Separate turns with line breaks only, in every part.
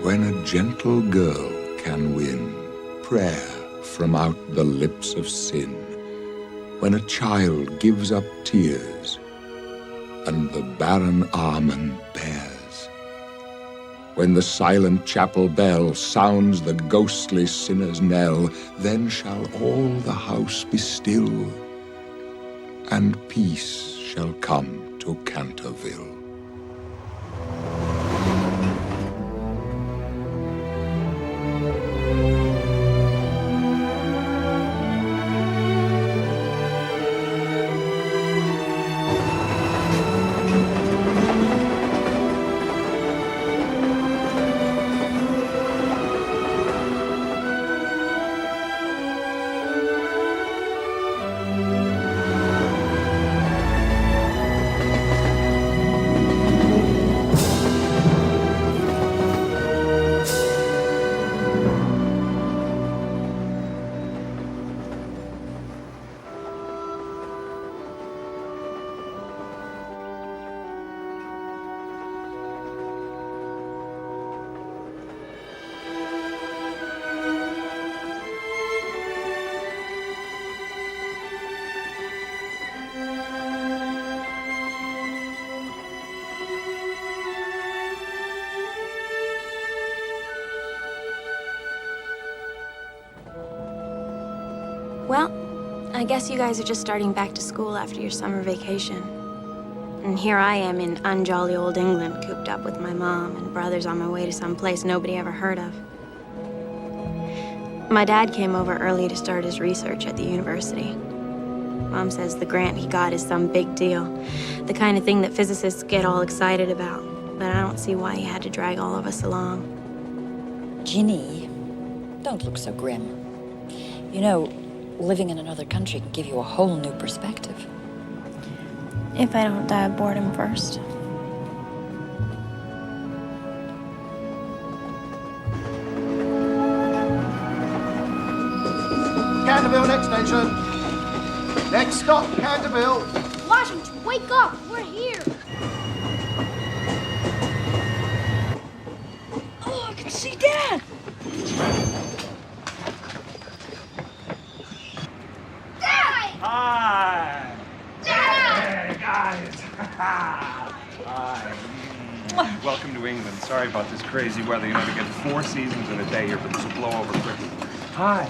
When a gentle girl can win prayer from out the lips of sin, when a child gives up tears and the barren almond bears, when the silent chapel bell sounds the ghostly sinner's knell, then shall all the house be still, and peace shall come to Canterville.
Well, I guess you guys are just starting back to school after your summer vacation. And here I am in unjolly old England, cooped up with my mom and brothers on my way to some place nobody ever heard of. My dad came over early to start his research at the university. Mom says the grant he got is some big deal, the kind of thing that physicists get all excited about. But I don't see why he had to drag all of us along.
Ginny, don't look so grim. You know, living in another country can give you a whole new perspective.
If I don't die of boredom first.
Canterville, next station. Next stop, Canterville.
Washington, wake up! We're here!
Oh, I can see Dad!
Hi!
Dad!
Hey, guys! Hi. Welcome to England. Sorry about this crazy weather. You know, we get 4 seasons in a day here, but this will blow over quickly. Hi.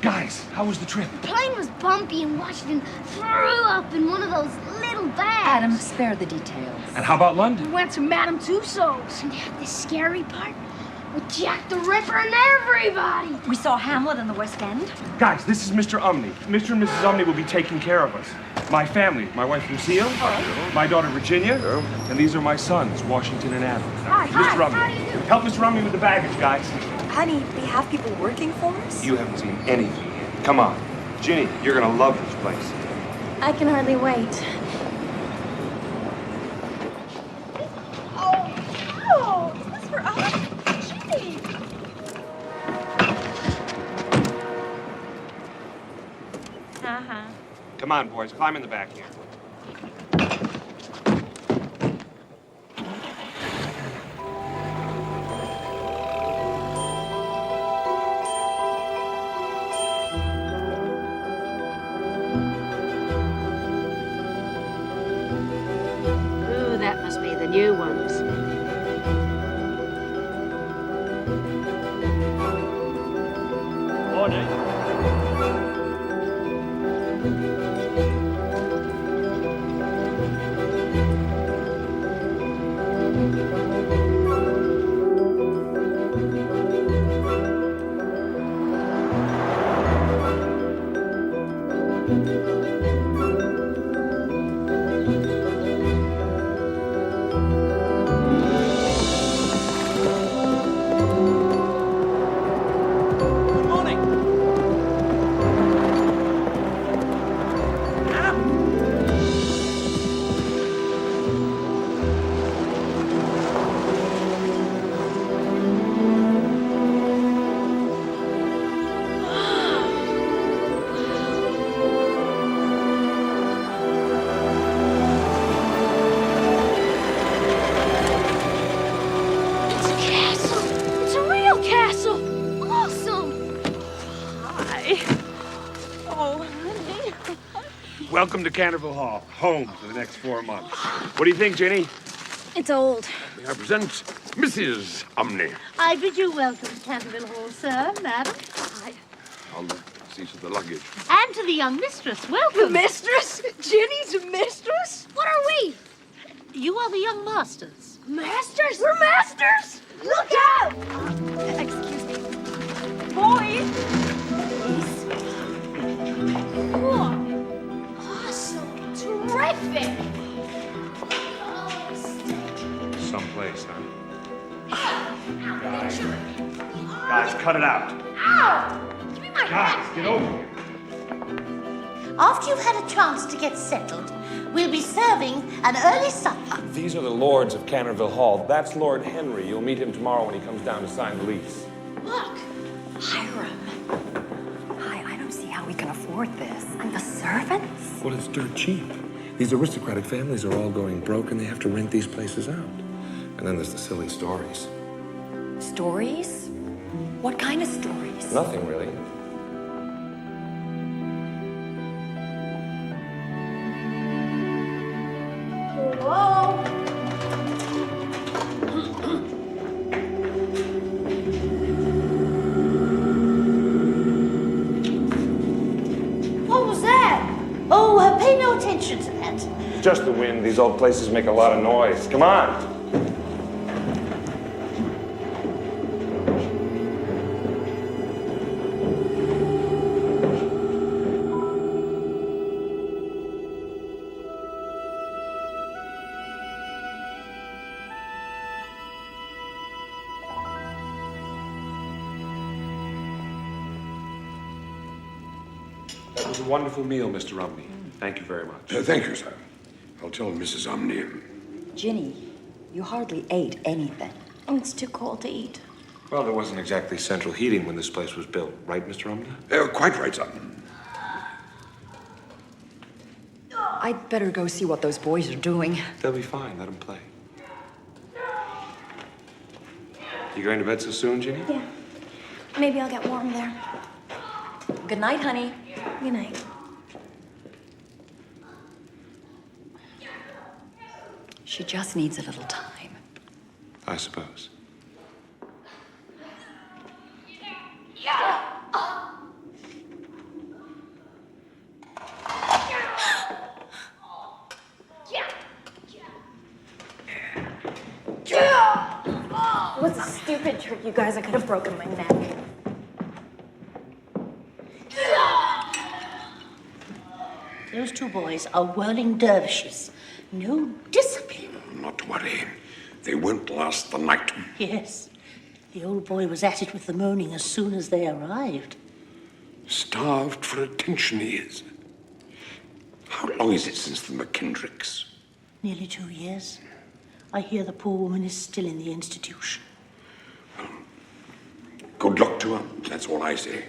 Guys, how was the trip?
The plane was bumpy and Washington threw up in one of those little bags.
Adam, spare the details.
And how about
We
London?
went to Madame Tussauds and they had this scary part with Jack the Ripper and everybody.
We saw Hamlet in the West End.
Guys, this is Mr. Umney. Mr. and Mrs. Umney will be taking care of us. My family, my wife Lucille, my daughter Virginia, and these are my sons, Washington and Adam.
Hi,
Mr. Umney.
how do you do?
Help Mr. Umney with the baggage, guys.
Honey, we have people working for us?
You haven't seen anything yet. Come on. Ginny, you're gonna love this place.
I can hardly wait.
Oh, is this for us? Ginny!
Uh-huh.
Come on, boys, climb in the back here.
Ooh, that must be the new ones.
Morning. welcome to Canterville Hall, home for the next 4 months. What do you think, Jenny?
It's old.
May I present Mrs. Umney?
I bid you welcome to Canterville Hall, sir, madam.
I'll see to the luggage.
And to the young mistress, welcome.
The mistress? Ginny's a mistress?
What are we?
You are the young masters.
Masters?
We're masters?
Look out!
Excuse me. Boys!
Whoa. Awesome. Terrific.
Someplace, huh? Guys, cut it out.
Ow! Give me my
Guys, get over here.
After you've had a chance to get settled, we'll be serving an early supper.
These are the lords of Canterville Hall. That's Lord Henry. You'll meet him tomorrow when he comes down to sign the lease.
Look.
Hiram. Hi, I don't see how we can afford this. And the servants?
Well, it's dirt cheap. These aristocratic families are all going broke and they have to rent these places out. And then there's the silly stories.
Stories? What kind of stories?
Nothing, really.
Whoa.
What was that? Oh, pay no attention to that.
Just the wind. These old places make a lot of noise. Come on. That was a wonderful meal, Mr. Rumney. Thank you very much.
Thank you, sir. I'll tell Mrs. Umney.
Ginny, you hardly ate anything.
It's too cold to eat.
Well, there wasn't exactly central heating when this place was built, right, Mr. Rumney?
Quite right, sir.
I'd better go see what those boys are doing.
They'll be fine. Let them play. You going to bed so soon, Ginny?
Yeah. Maybe I'll get warm there.
Good night, honey.
Good night.
She just needs a little time.
I suppose.
What's a stupid trick, you guys? I could have broken my neck.
Those two boys are whirling dervishes. No discipline.
Not to worry. They won't last the night.
Yes. The old boy was at it with the moaning as soon as they arrived.
Starved for attention he is. How long is it since the McKendricks?
Nearly 2 years. I hear the poor woman is still in the institution.
Good luck to her. That's all I say.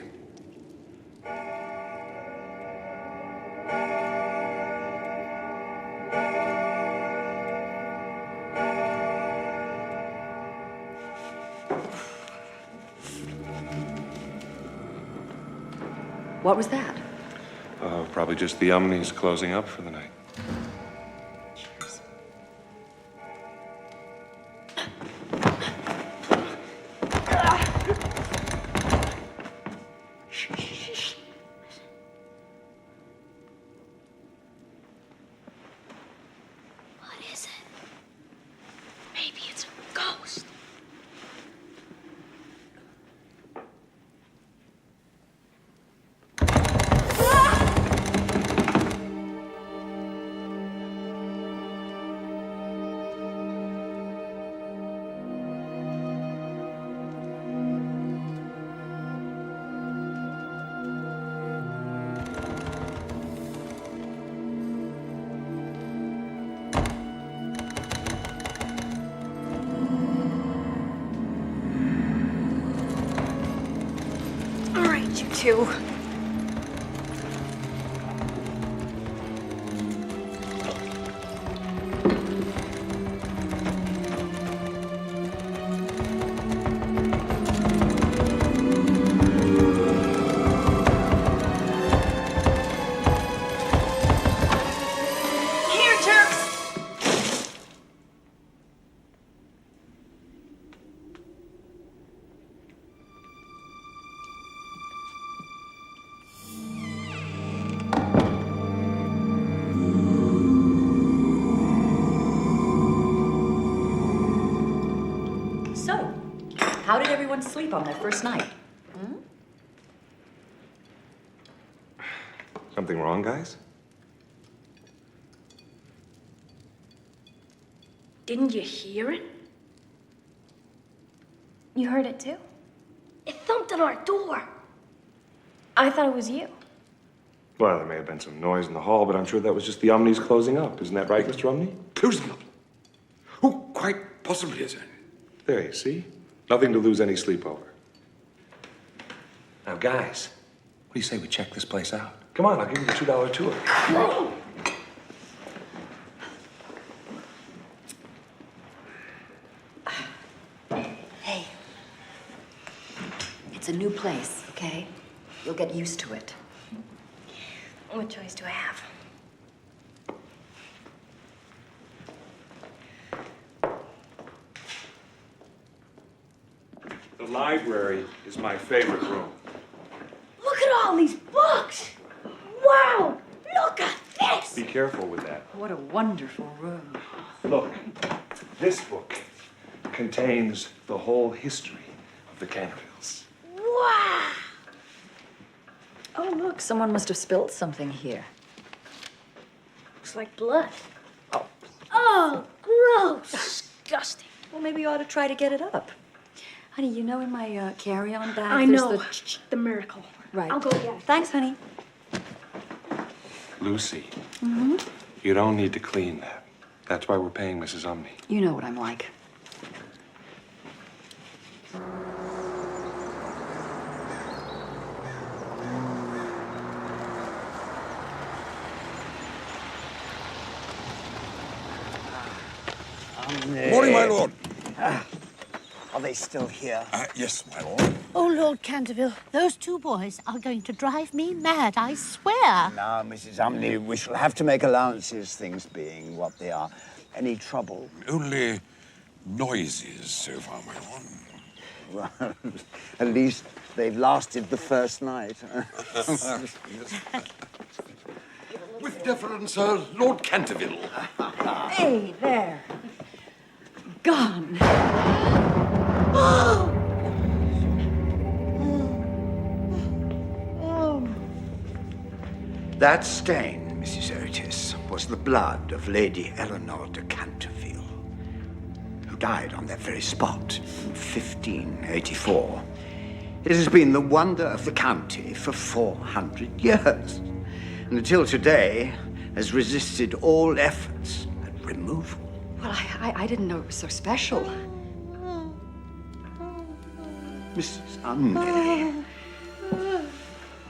What was that?
Probably just the Umneys closing up for the night.
Cheers.
What is it? Maybe it's a ghost.
All right, you two.
how did everyone sleep on their first night?
Something wrong, guys?
Didn't you hear it?
You heard it too?
It thumped on our door.
I thought it was you.
Well, there may have been some noise in the hall, but I'm sure that was just the Omnis closing up. Isn't that right, Mr. Omni?
Closing up? Oh, quite possibly, sir.
There, you see? Nothing to lose any sleep over. Now, guys, what do you say we check this place out? Come on, I'll give you the $2 tour.
No.
Hey, it's a new place, okay? You'll get used to it.
What choice do I have?
The library is my favorite room.
Look at all these books. Wow, look at this.
Be careful with that.
What a wonderful room.
Look, this book contains the whole history of the Cantervilles.
Wow.
Oh, look, someone must have spilled something here.
Looks like blood. Oh, gross. Disgusting.
Well, maybe you ought to try to get it up. Honey, you know in my carry-on bag,
I
there's
know. The miracle.
Right.
I'll go get it.
Thanks, honey.
Lucy, you don't need to clean that. That's why we're paying Mrs. Omni.
You know what I'm like.
Morning, my lord.
Are they still here?
Yes, my lord.
Oh, Lord Canterville, those two boys are going to drive me mad, I swear.
Now, Mrs. Umney, we shall have to make allowances, things being what they are. Any trouble?
Only noises so far, my lord.
Well, at least they've lasted the first night.
With deference, Lord Canterville.
Hey, there. Gone.
That stain, Mrs. Otis, was the blood of Lady Eleanor de Canterville, who died on that very spot in 1584. It has been the wonder of the county for 400 years, and until today has resisted all efforts at removal.
Well, I didn't know it was so special.
Mrs. Umney,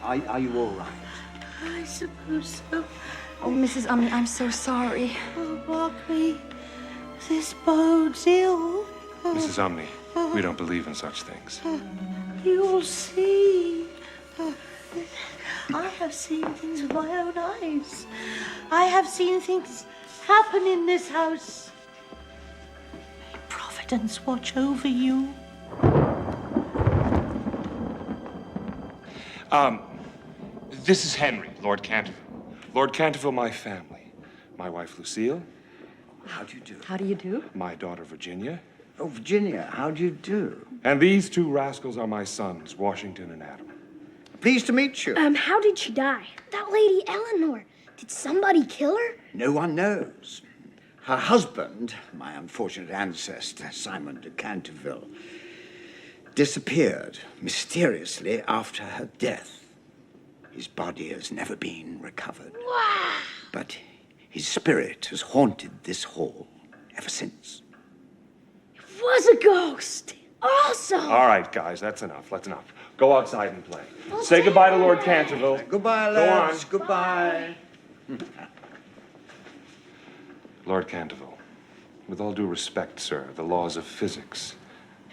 are you all right?
I suppose so.
Oh, Mrs. Umney, I'm so sorry.
Oh, Marguerite, this bodes ill.
Mrs. Omni, we don't believe in such things.
You'll see. I have seen things with my own eyes. I have seen things happen in this house. May Providence watch over you.
This is Henry, Lord Canterville. Lord Canterville, my family. My wife, Lucille.
How do you do?
How do you do?
My daughter, Virginia.
Oh, Virginia, how do you do?
And these two rascals are my sons, Washington and Adam.
Pleased to meet you.
How did she die? That lady Eleanor. Did somebody kill her?
No one knows. Her husband, my unfortunate ancestor, Simon de Canterville, disappeared mysteriously after her death. His body has never been recovered.
Wow.
But his spirit has haunted this hall ever since.
It was a ghost. Awesome.
All right, guys, that's enough. That's enough. Go outside and play. Say goodbye to Lord Canterville.
Goodbye, lads. Goodbye.
Lord Canterville, with all due respect, sir, the laws of physics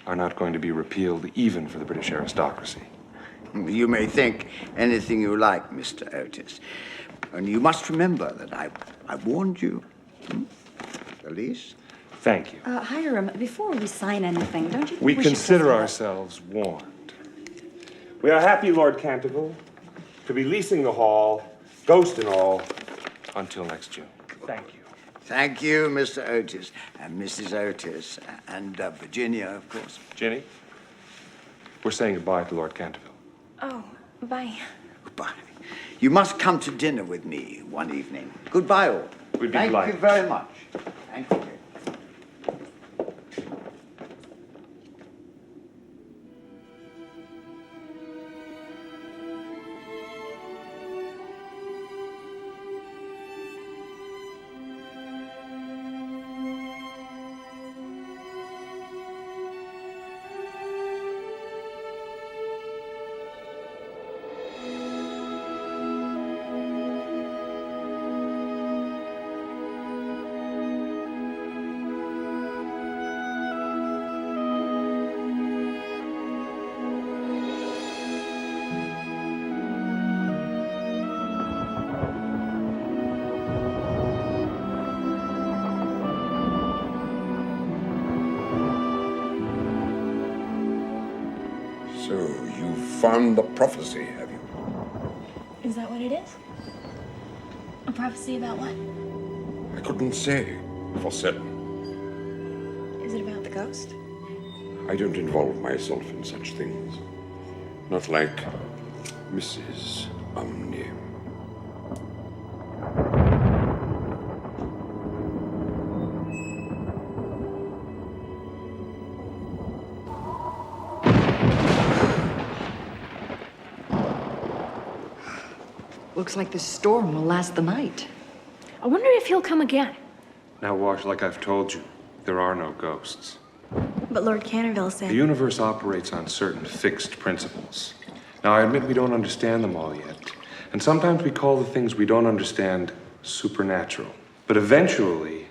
are not going to be repealed even for the British aristocracy.
You may think anything you like, Mr. Otis. And you must remember that I warned you. Elise?
Thank you.
Hiram, before we sign anything, don't you think
We
should
consider
just-
ourselves warned. We are happy, Lord Canterville, to be leasing the hall, ghost and all, until next June. Thank you.
Thank you, Mr. Otis. And Mrs. Otis. And Virginia, of course.
Ginny? We're saying goodbye to Lord Canterville.
Oh, bye.
Goodbye. You must come to dinner with me one evening. Goodbye, all.
We'd be
Thank
delighted.
you very much. Thank you.
So you found the prophecy, have you?
Is that what it is? A prophecy about what?
I couldn't say for certain.
Is it about the ghost?
I don't involve myself in such things. Not like Mrs. Omni.
Looks like this storm will last the night.
I wonder if he'll come again.
Now, Wash, like I've told you, there are no ghosts.
But Lord Canterville said...
The universe operates on certain fixed principles. Now, I admit we don't understand them all yet. And sometimes we call the things we don't understand supernatural. But eventually,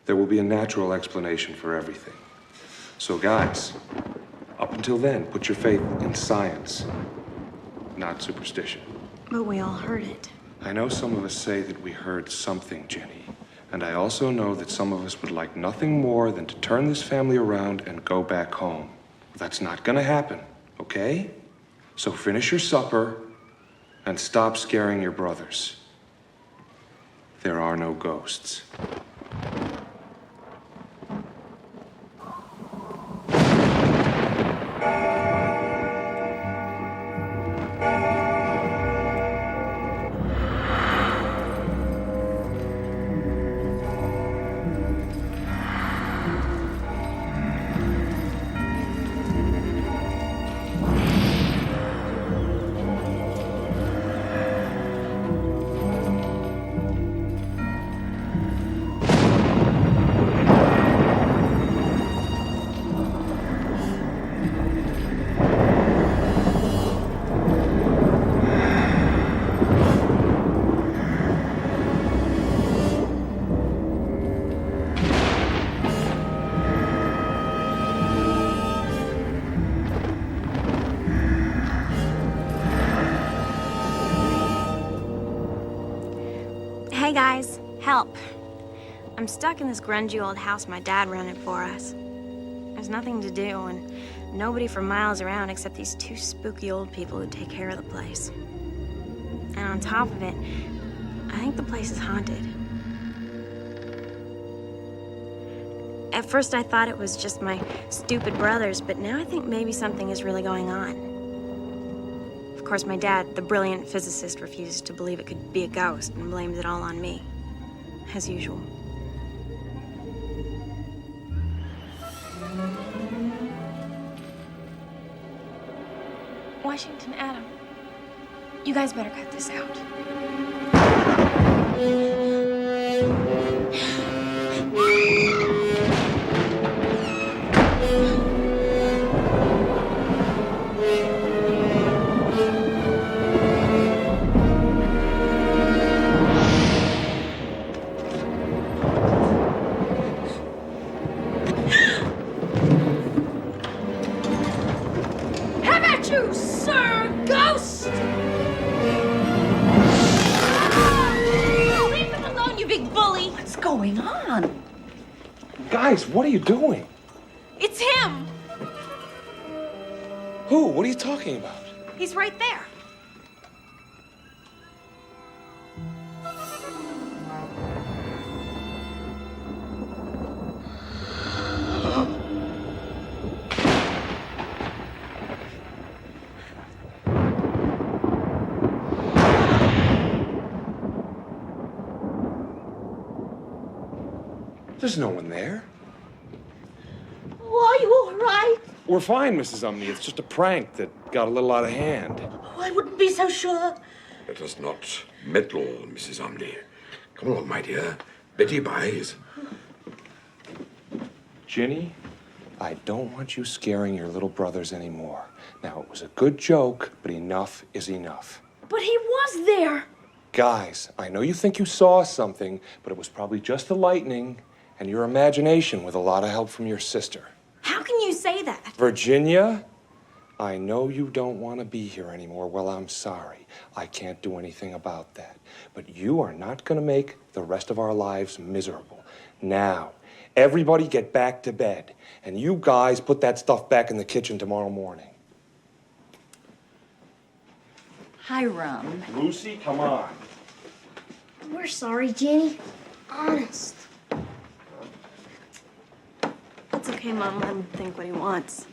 there will be a natural explanation for everything. So, guys, up until then, put your faith in science, not superstition.
But we all heard it.
I know some of us say that we heard something, Jenny. And I also know that some of us would like nothing more than to turn this family around and go back home. That's not gonna happen, okay? So finish your supper and stop scaring your brothers. There are no ghosts.
Hey guys, help. I'm stuck in this grungy old house my dad rented for us. There's nothing to do and nobody for miles around except these two spooky old people who take care of the place. And on top of it, I think the place is haunted. At first I thought it was just my stupid brothers, but now I think maybe something is really going on. Of course, my dad, the brilliant physicist, refuses to believe it could be a ghost and blames it all on me, as usual. Washington, Adam, you guys better cut this out.
How about you, Sir Ghost? Leave him alone, you big bully.
What's going on?
Guys, what are you doing?
It's him!
Who? What are you talking about?
He's right there.
There's no one there.
Oh, are you all right?
We're fine, Mrs. Umney. It's just a prank that got a little out of hand.
Oh, I wouldn't be so sure.
Let us not meddle, Mrs. Umney. Come along, my dear. Betty buys.
Ginny, I don't want you scaring your little brothers anymore. Now, it was a good joke, but enough is enough.
But he was there.
Guys, I know you think you saw something, but it was probably just the lightning and your imagination with a lot of help from your sister.
How can you say that?
Virginia, I know you don't want to be here anymore. Well, I'm sorry. I can't do anything about that. But you are not going to make the rest of our lives miserable. Now, everybody get back to bed. And you guys put that stuff back in the kitchen tomorrow morning.
Hiram.
Lucy, come on.
We're sorry, Jenny. Honest.
It's okay, Mom. Let him think what he wants.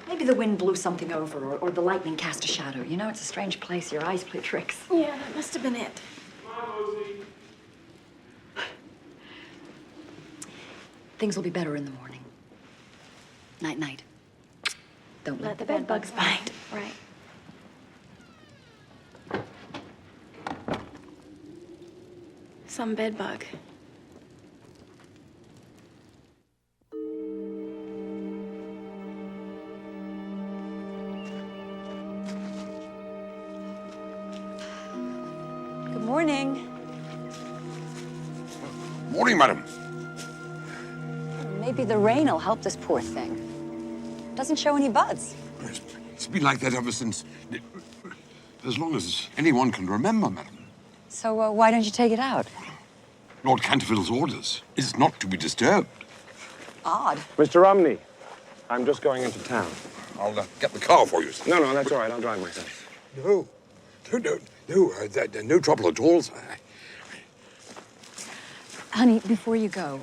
Maybe the wind blew something over, or the lightning cast a shadow. You know, it's a strange place. Your eyes play tricks.
Yeah, that must have been it.
Things will be better in the morning. Night-night. Don't
Let the bed bugs bite. Right. Some bed bug.
Good morning.
Morning, madam.
Maybe the rain will help this poor thing. Doesn't show any buds.
It's been like that ever since... as long as anyone can remember, madam.
So why don't you take it out?
Lord Canterville's orders is not to be disturbed.
Odd.
Mr. Umney, I'm just going into town.
I'll get the car for you, sir.
No, that's all right. I'll drive myself.
No. No trouble at all, sir.
Honey, before you go,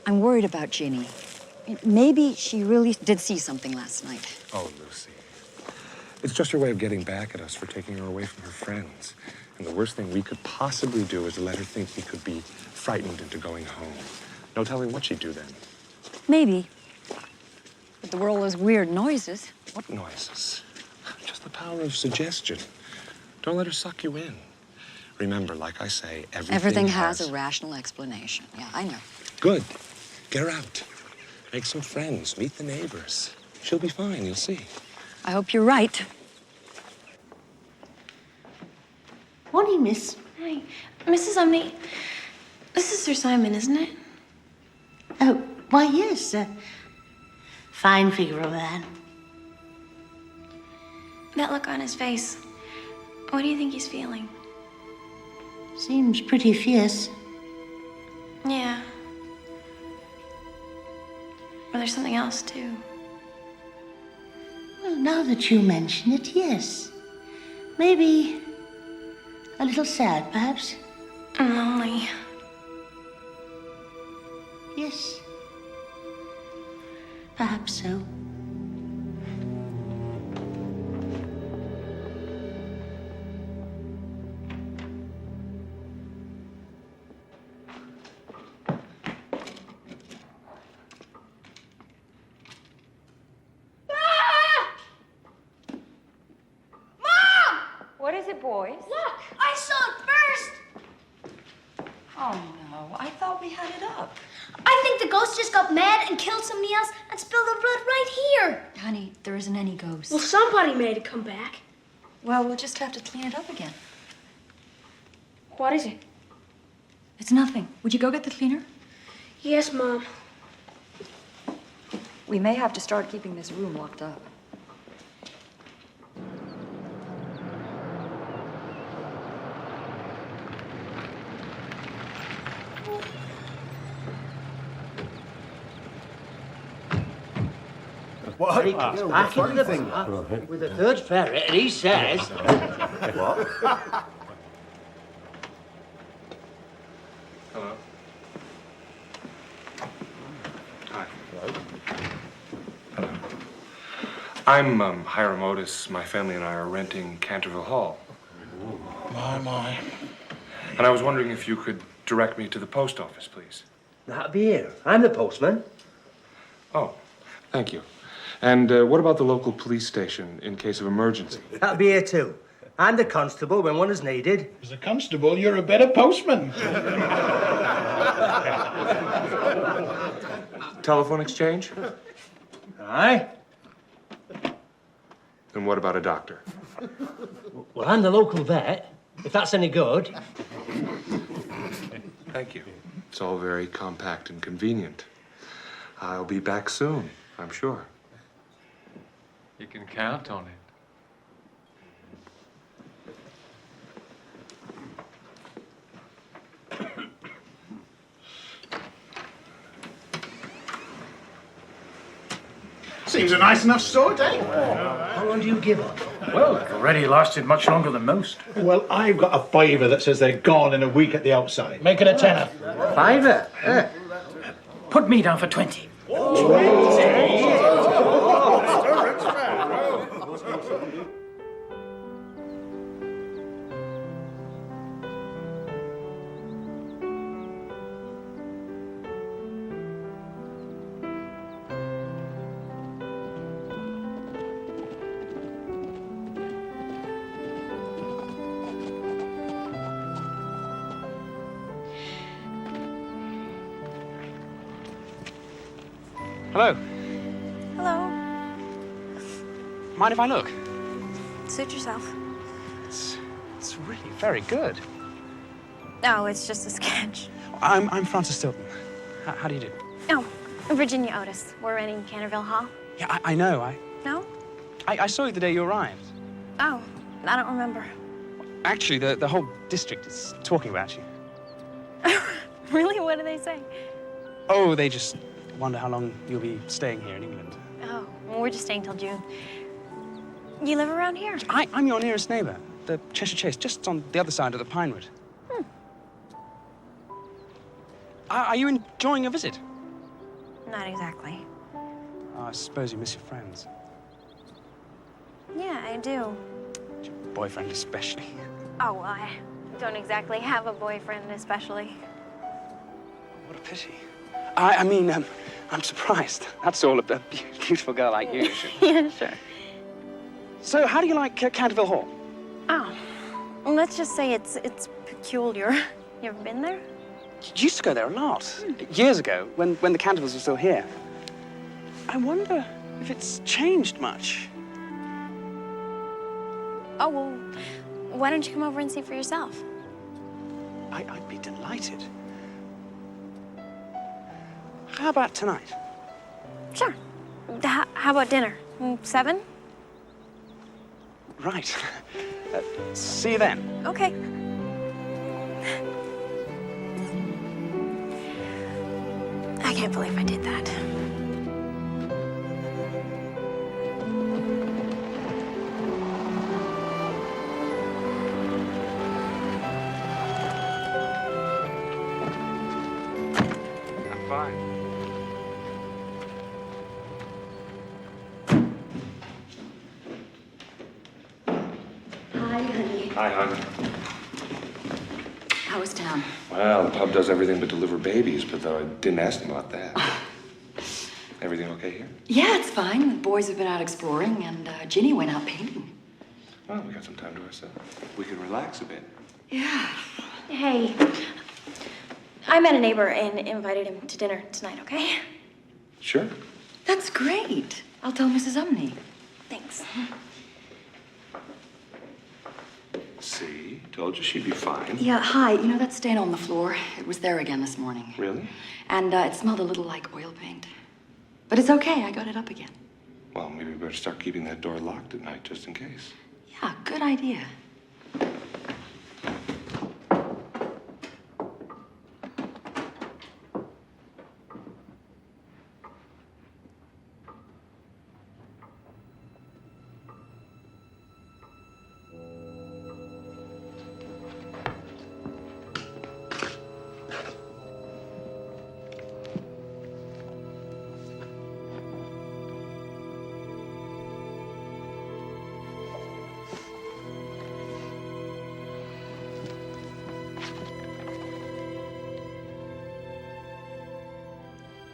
I'm worried about Ginny. Maybe she really did see something last night.
Oh, Lucy. It's just her way of getting back at us for taking her away from her friends. And the worst thing we could possibly do is let her think we could be frightened into going home. No telling what she'd do then.
Maybe. But there were all those weird noises.
What noises? Just the power of suggestion. Don't let her suck you in. Remember, like I say,
Everything has a rational explanation. Yeah, I know.
Good. Get her out. Make some friends. Meet the neighbors. She'll be fine, you'll see.
I hope you're right.
Morning, miss.
Hi. Mrs. Umney, this is Sir Simon, isn't it?
Oh, why, yes. Fine figure of a man.
That look on his face. What do you think he's feeling?
Seems pretty fierce.
Yeah. Or there's something else, too.
Well, now that you mention it, yes. Maybe a little sad, perhaps.
I'm lonely.
Yes. Perhaps so.
What is it, boys?
Look, I saw it first.
Oh, no. I thought we had it up.
I think the ghost just got mad and killed somebody else and spilled the blood right here.
Honey, there isn't any ghost.
Well, somebody made it come back.
Well, we'll just have to clean it up again.
What is it?
It's nothing. Would you go get the cleaner?
Yes, Mom.
We may have to start keeping this room locked up.
What? Back into the thing with the third ferret, and he says... What?
Hello. Hi. Hello. I'm Hiram Otis. My family and I are renting Canterville Hall.
My.
And I was wondering if you could direct me to the post office, please.
That'll be here. I'm the postman.
Oh, thank you. And what about the local police station in case of emergency?
That'll be here too. I'm the constable when one is needed.
As a constable, you're a better postman.
Telephone exchange?
Aye.
And what about a doctor?
Well, I'm the local vet, if that's any good.
Thank you. It's all very compact and convenient. I'll be back soon, I'm sure.
You can count on it.
Seems a nice enough sort, eh?
How long do you give up?
Well, it already lasted much longer than most.
Well, I've got a fiver that says they're gone in a week at the outside.
Make it a tenner.
Fiver?
Put me down for 20.
Hello.
Hello.
Mind if I look?
Suit yourself.
It's really very good.
No, it's just a sketch.
I'm Francis Stilton. How do you do?
Oh, Virginia Otis. We're renting Canterville Hall.
Yeah, I know.
No?
I saw you the day you arrived.
Oh, I don't remember.
Actually, the whole district is talking about you.
Really? What do they say?
Oh, they just wonder how long you'll be staying here in England.
Oh, well, we're just staying till June. You live around here?
I'm your nearest neighbor, the Cheshire Chase, just on the other side of the Pine Wood. Are you enjoying your visit?
Not exactly.
I suppose you miss your friends.
Yeah, I do.
Your boyfriend especially.
Oh, well, I don't exactly have a boyfriend, especially.
What a pity. I mean, I'm surprised. That's all a beautiful girl like you.
Yeah, sure.
So, how do you like Canterville Hall?
Oh, well, let's just say it's peculiar. You ever been there?
You used to go there a lot. Years ago, when the Cantervilles were still here. I wonder if it's changed much.
Oh, well, why don't you come over and see for yourself?
I'd be delighted. How about tonight?
Sure. How about dinner? 7?
Right. See you then.
Okay. I can't believe I did that.
I'm fine.
Hi, honey.
Hi, hon.
How was town?
Well, the pub does everything but deliver babies, but though I didn't ask them about that. Everything okay here?
Yeah, it's fine. The boys have been out exploring, and Ginny went out painting.
Well, we got some time to ourselves. We can relax a bit.
Yeah.
Hey, I met a neighbor and invited him to dinner tonight, okay?
Sure.
That's great. I'll tell Mrs. Umney.
Thanks.
See? Told you she'd be fine.
Yeah, hi. You know that stain on the floor? It was there again this morning.
Really?
And it smelled a little like oil paint. But it's okay. I got it up again.
Well, maybe we better start keeping that door locked at night, just in case.
Yeah, good idea.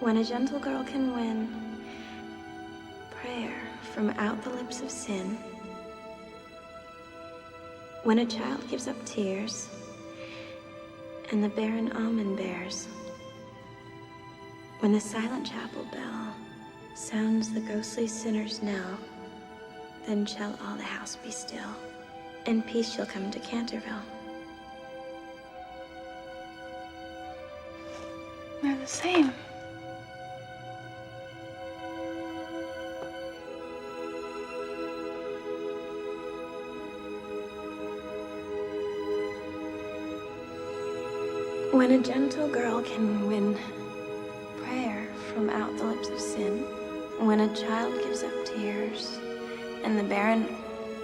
When a gentle girl can win prayer from out the lips of sin, when a child gives up tears and the barren almond bears, when the silent chapel bell sounds the ghostly sinner's knell, then shall all the house be still, and peace shall come to Canterville.
We're the same.
When a gentle girl can win prayer from out the lips of sin, when a child gives up tears and the barren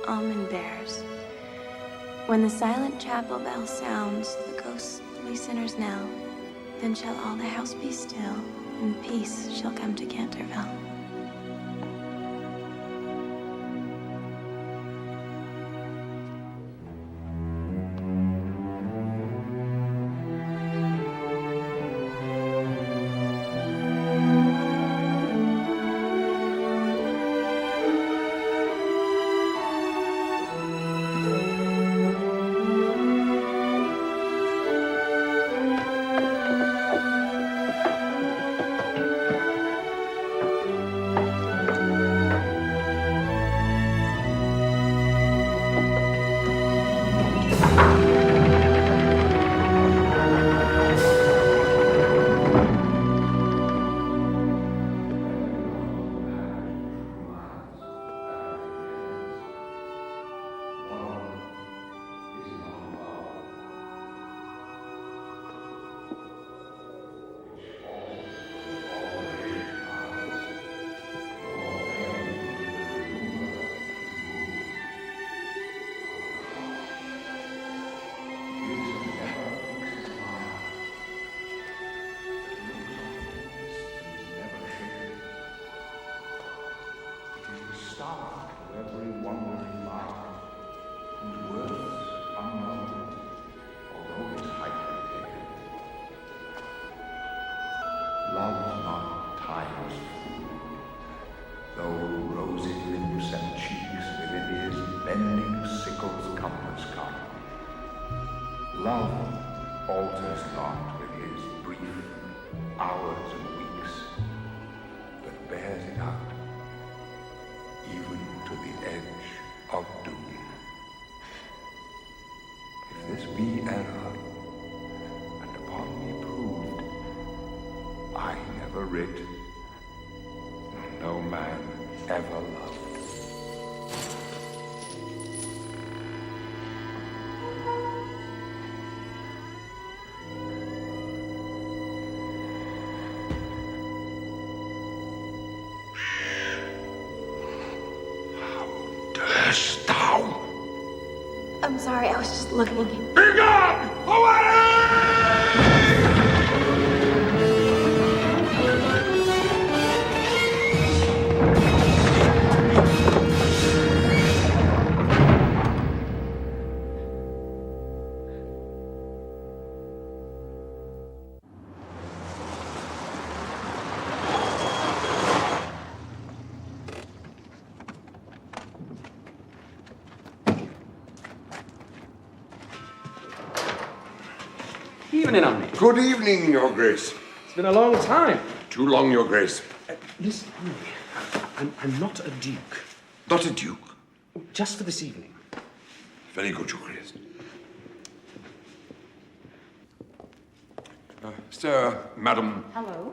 almond bears, when the silent chapel bell sounds the ghostly sinner's knell, then shall all the house be still, and peace shall come to Canterville.
Love not time's food, though rosy lips and cheeks within his bending sickle's compass come. Love alters not with his brief hours and weeks, but bears it out, even to the edge of doom. If this be error, and upon me proved, I never writ, no man ever loved. Durst thou?
I'm sorry, I was just looking.
Be gone! Away!
Evening, Omni.
Good evening, Your Grace.
It's been a long time.
Too long, Your Grace.
Listen, Omni, I'm not a duke.
Not a duke?
Just for this evening.
Very good, Your Grace. Sir, Madam.
Hello.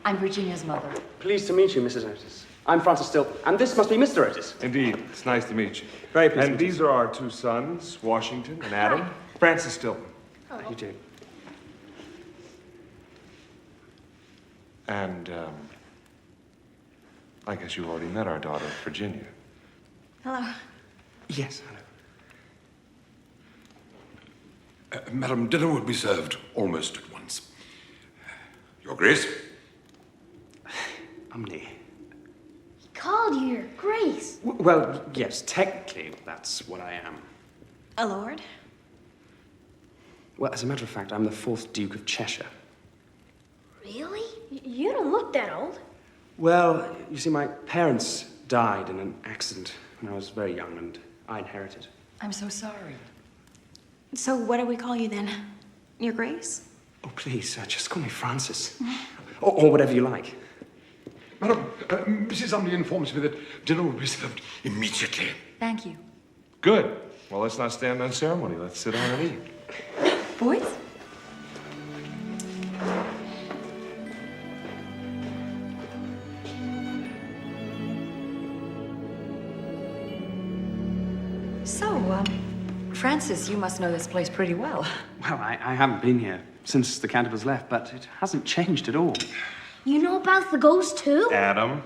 I'm Virginia's mother.
Pleased to meet you, Mrs. Otis. I'm Francis Stilton, and this must be Mr. Otis.
Indeed. It's nice to meet you.
Very pleased.
And these are our two sons, Washington and Adam.
Hi.
Francis Stilton.
How do you do?
And, I guess you've already met our daughter, Virginia.
Hello.
Yes, hello.
Madam, dinner will be served almost at once. Your Grace?
Omni.
He called you your grace.
Well, yes, technically, that's what I am.
A lord?
Well, as a matter of fact, I'm the 4th Duke of Cheshire.
Really? You don't look that old.
Well, you see, my parents died in an accident when I was very young, and I inherited.
I'm so sorry.
So what do we call you then? Your Grace?
Oh, please, just call me Francis. or whatever you like.
Madam, Mrs. Umley informs me that dinner will be served immediately.
Thank you.
Good. Well, let's not stand on ceremony. Let's sit down and eat.
Boys? So, Francis, you must know this place pretty well.
Well, I haven't been here since the Cantervilles left, but it hasn't changed at all.
You know about the ghost, too?
Adam?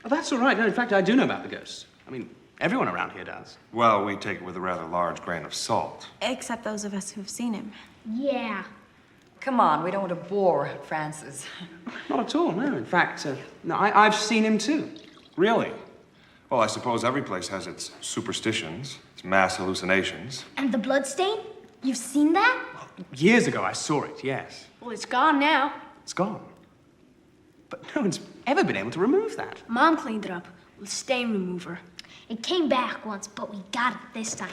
Oh, that's all right. No, in fact, I do know about the ghost. I mean, everyone around here does.
Well, we take it with a rather large grain of salt.
Except those of us who've seen him.
Yeah.
Come on, we don't want to bore Francis.
Not at all, no. In fact, no, I've seen him too.
Really? Well, I suppose every place has its superstitions, its mass hallucinations.
And the bloodstain? You've seen that?
Years ago, I saw it, yes.
Well, it's gone now.
It's gone. But no one's ever been able to remove that.
Mom cleaned it up with stain remover.
It came back once, but we got it this time.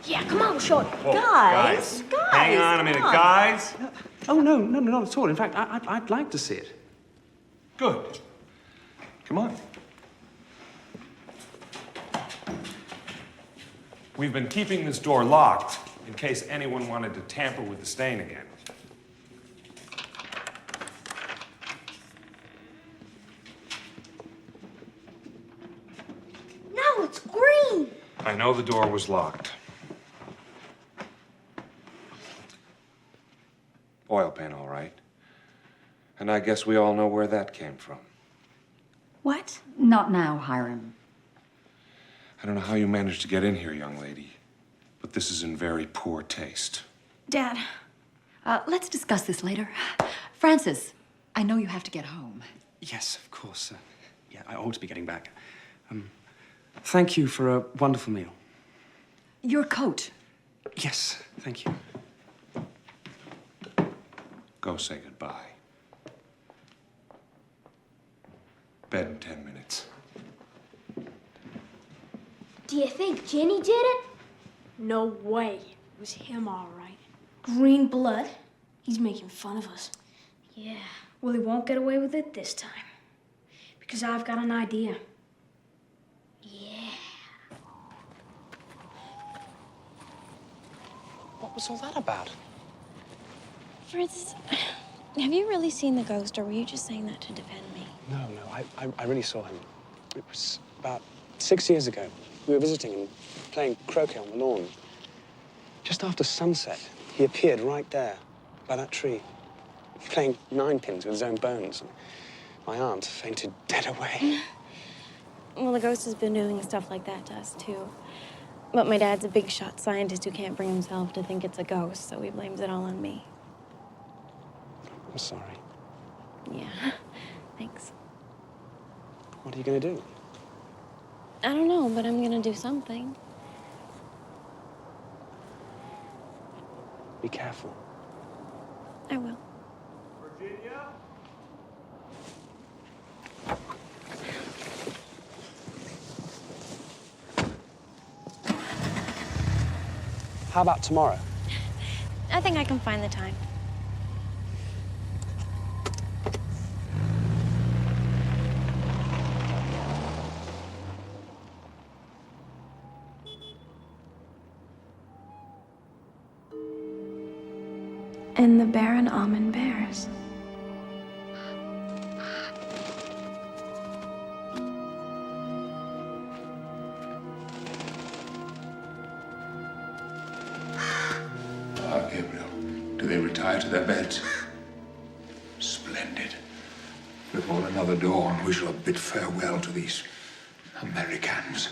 Yeah, come on, we'll show it.
Whoa,
Guys!
Hang on a minute, guys.
Oh, no, not at all. In fact, I'd like to see it.
Good. Come on. We've been keeping this door locked in case anyone wanted to tamper with the stain again.
No, it's green.
I know the door was locked. Oil paint, all right. And I guess we all know where that came from.
What?
Not now, Hiram.
I don't know how you managed to get in here, young lady, but this is in very poor taste.
Dad.
Let's discuss this later. Francis, I know you have to get home.
Yes, of course. Yeah, I ought to be getting back. Thank you for a wonderful meal.
Your coat.
Yes, thank you.
Go say goodbye. Bed in 10 minutes.
Do you think Ginny did it?
No way. It was him, all right. Green blood? He's making fun of us.
Yeah.
Well, he won't get away with it this time. Because I've got an idea.
Yeah.
What was all that about?
Francis, have you really seen the ghost, or were you just saying that to defend me?
No, I really saw him. It was about 6 years ago. We were visiting and playing croquet on the lawn. Just after sunset, he appeared right there, by that tree, playing ninepins with his own bones. My aunt fainted dead away.
Well, the ghost has been doing stuff like that to us, too. But my dad's a big shot scientist who can't bring himself to think it's a ghost, so he blames it all on me.
I'm sorry.
Yeah, thanks.
What are you going to do?
I don't know, but I'm gonna do something.
Be careful.
I will.
Virginia?
How about tomorrow?
I think I can find the time. And the Baron Almond Bears.
Ah, Gabriel, do they retire to their beds? Splendid. Before another dawn, we shall bid farewell to these Americans.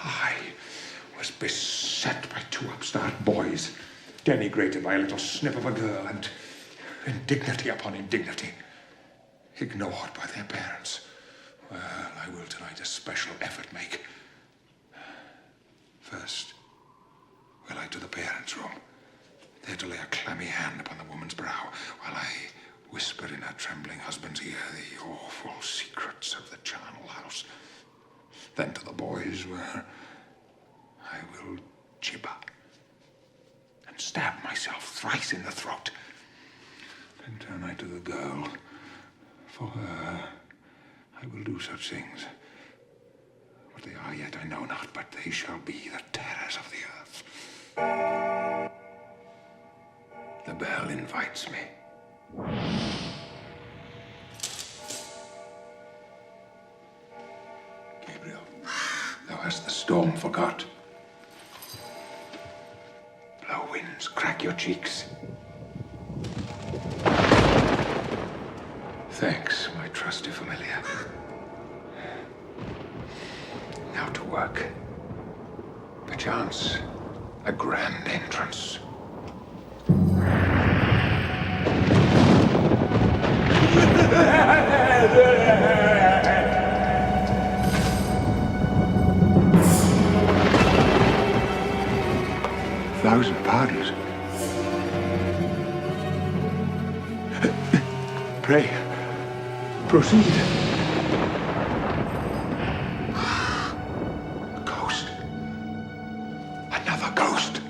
I was beset by two upstart boys, denigrated by a little snip of a girl, and indignity upon indignity, ignored by their parents. Well, I will tonight a special effort make. First, will I to the parents' room, there to lay a clammy hand upon the woman's brow, while I whisper trembling husband's ear the awful secrets of the charnel house. Then to the boys where I will gibber and stab myself thrice in the throat. Then turn I to the girl. For her, I will do such things. What they are yet I know not, but they shall be the terrors of the earth. The bell invites me. Gabriel, thou hast the storm forgot. Blow winds, crack your cheeks. Thanks, my trusty familiar. Now to work. Perchance, a grand entrance. Thousand pardons. Pray, proceed. Ghost. Another ghost.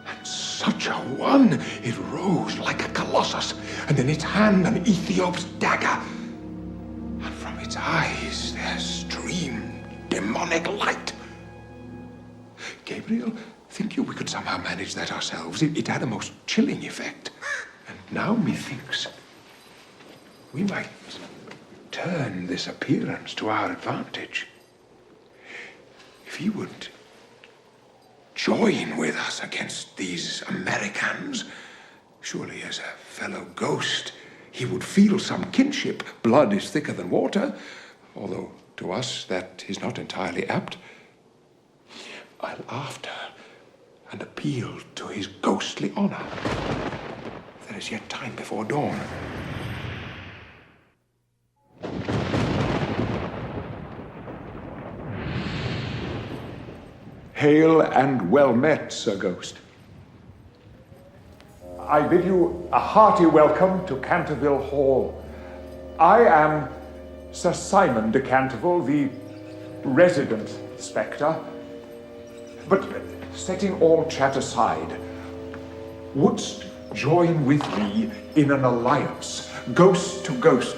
And such a one. It rose like a colossus, and in its hand an Ethiop's dagger. And from its eyes there streamed demonic light. Gabriel, think you we could somehow manage that ourselves? It had a most chilling effect. And now methinks we might turn this appearance to our advantage. If he would join with us against these Americans, surely as a fellow ghost, he would feel some kinship. Blood is thicker than water, although to us that is not entirely apt. I'll after and appeal to his ghostly honor. There is yet time before dawn. Hail and well met, Sir Ghost.
I bid you a hearty welcome to Canterville Hall. I am Sir Simon de Canterville, the resident spectre. But setting all chat aside, wouldst join with me in an alliance, ghost to ghost?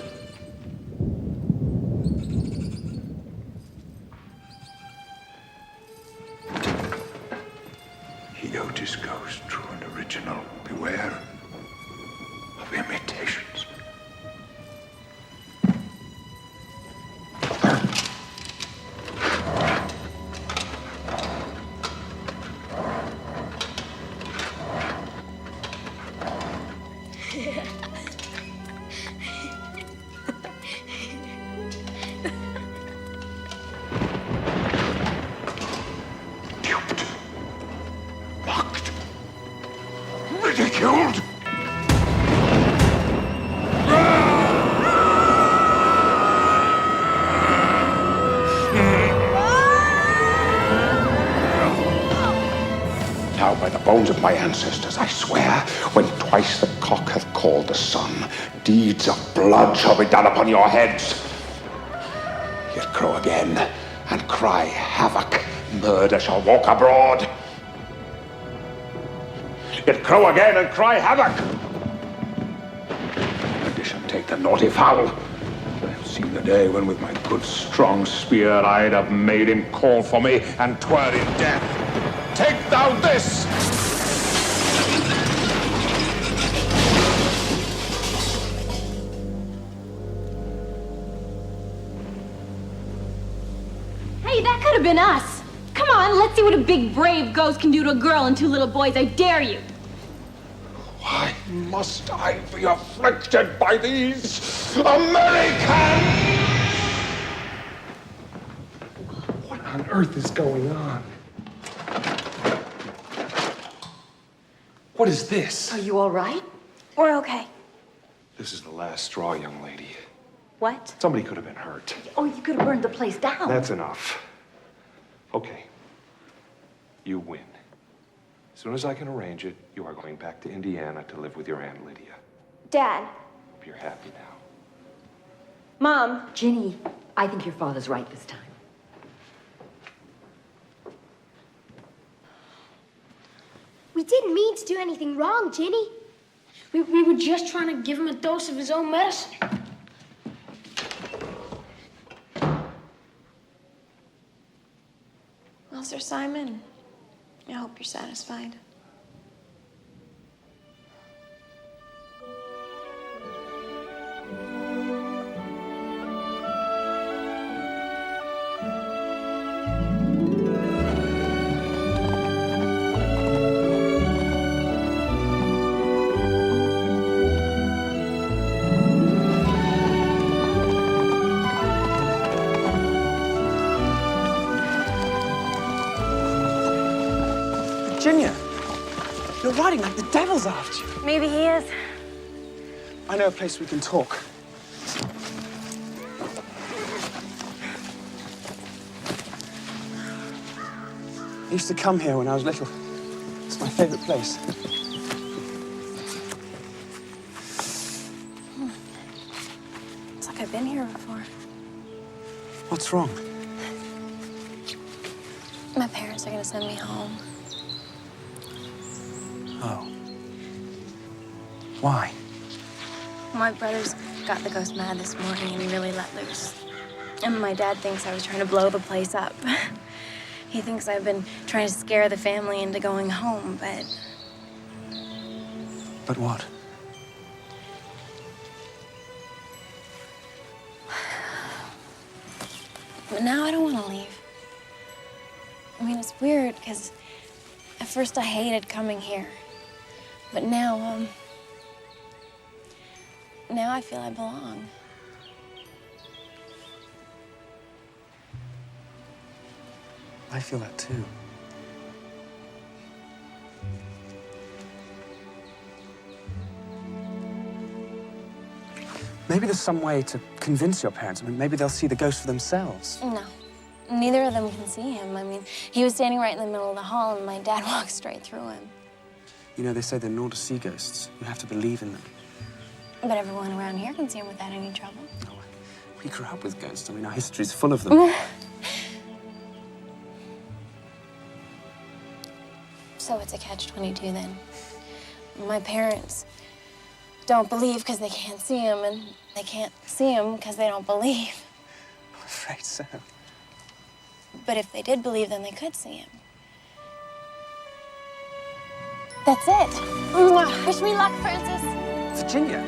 Heotis ghost, true and original, beware of imitations. Ridiculed! Now, by the bones of my ancestors, I swear, when twice the cock hath called the sun, deeds of blood shall be done upon your heads. Yet crow again, and cry havoc. Murder shall walk abroad. Yet crow again and cry havoc. Perdition take the naughty fowl. I have seen the day when with my good strong spear I'd have made him call for me, and 'twere in death. Take thou this!
Hey, that could have been us. Come on, let's see what a big, brave ghost can do to a girl and 2 little boys. I dare you.
Why must I be afflicted by these Americans?
What on earth is going on? What is this?
Are you all right?
We're okay.
This is the last straw, young lady.
What?
Somebody could have been hurt.
Oh, you could have burned the place down.
That's enough. Okay. You win. As soon as I can arrange it, you are going back to Indiana to live with your Aunt Lydia.
Dad,
you're happy now.
Mom.
Ginny, I think your father's right this time.
We didn't mean to do anything wrong, Ginny.
We were just trying to give him a dose of his own medicine.
Well, Sir Simon, I hope you're satisfied.
Virginia, you're riding like the devil's after you.
Maybe he is.
I know a place we can talk. I used to come here when I was little. It's my favorite place.
It's like I've been here before.
What's wrong?
My parents are gonna send me home.
Oh. Why?
My brother's got the ghost mad this morning and he really let loose. And my dad thinks I was trying to blow the place up. He thinks I've been trying to scare the family into going home, but...
But what?
But now I don't want to leave. I mean, it's weird, because at first I hated coming here. But now, now I feel I belong.
I feel that too. Maybe there's some way to convince your parents. I mean, maybe they'll see the ghost for themselves.
No. Neither of them can see him. I mean, he was standing right in the middle of the hall, and my dad walked straight through him.
You know, they say they're not to see ghosts. You have to believe in them.
But everyone around here can see him without any trouble.
We grew up with ghosts. I mean, our history's full of them.
So it's a catch-22 then. My parents don't believe because they can't see him, and they can't see him because they don't believe.
I'm afraid so.
But if they did believe, then they could see him. That's it. Mwah. Wish me luck, Francis.
Virginia.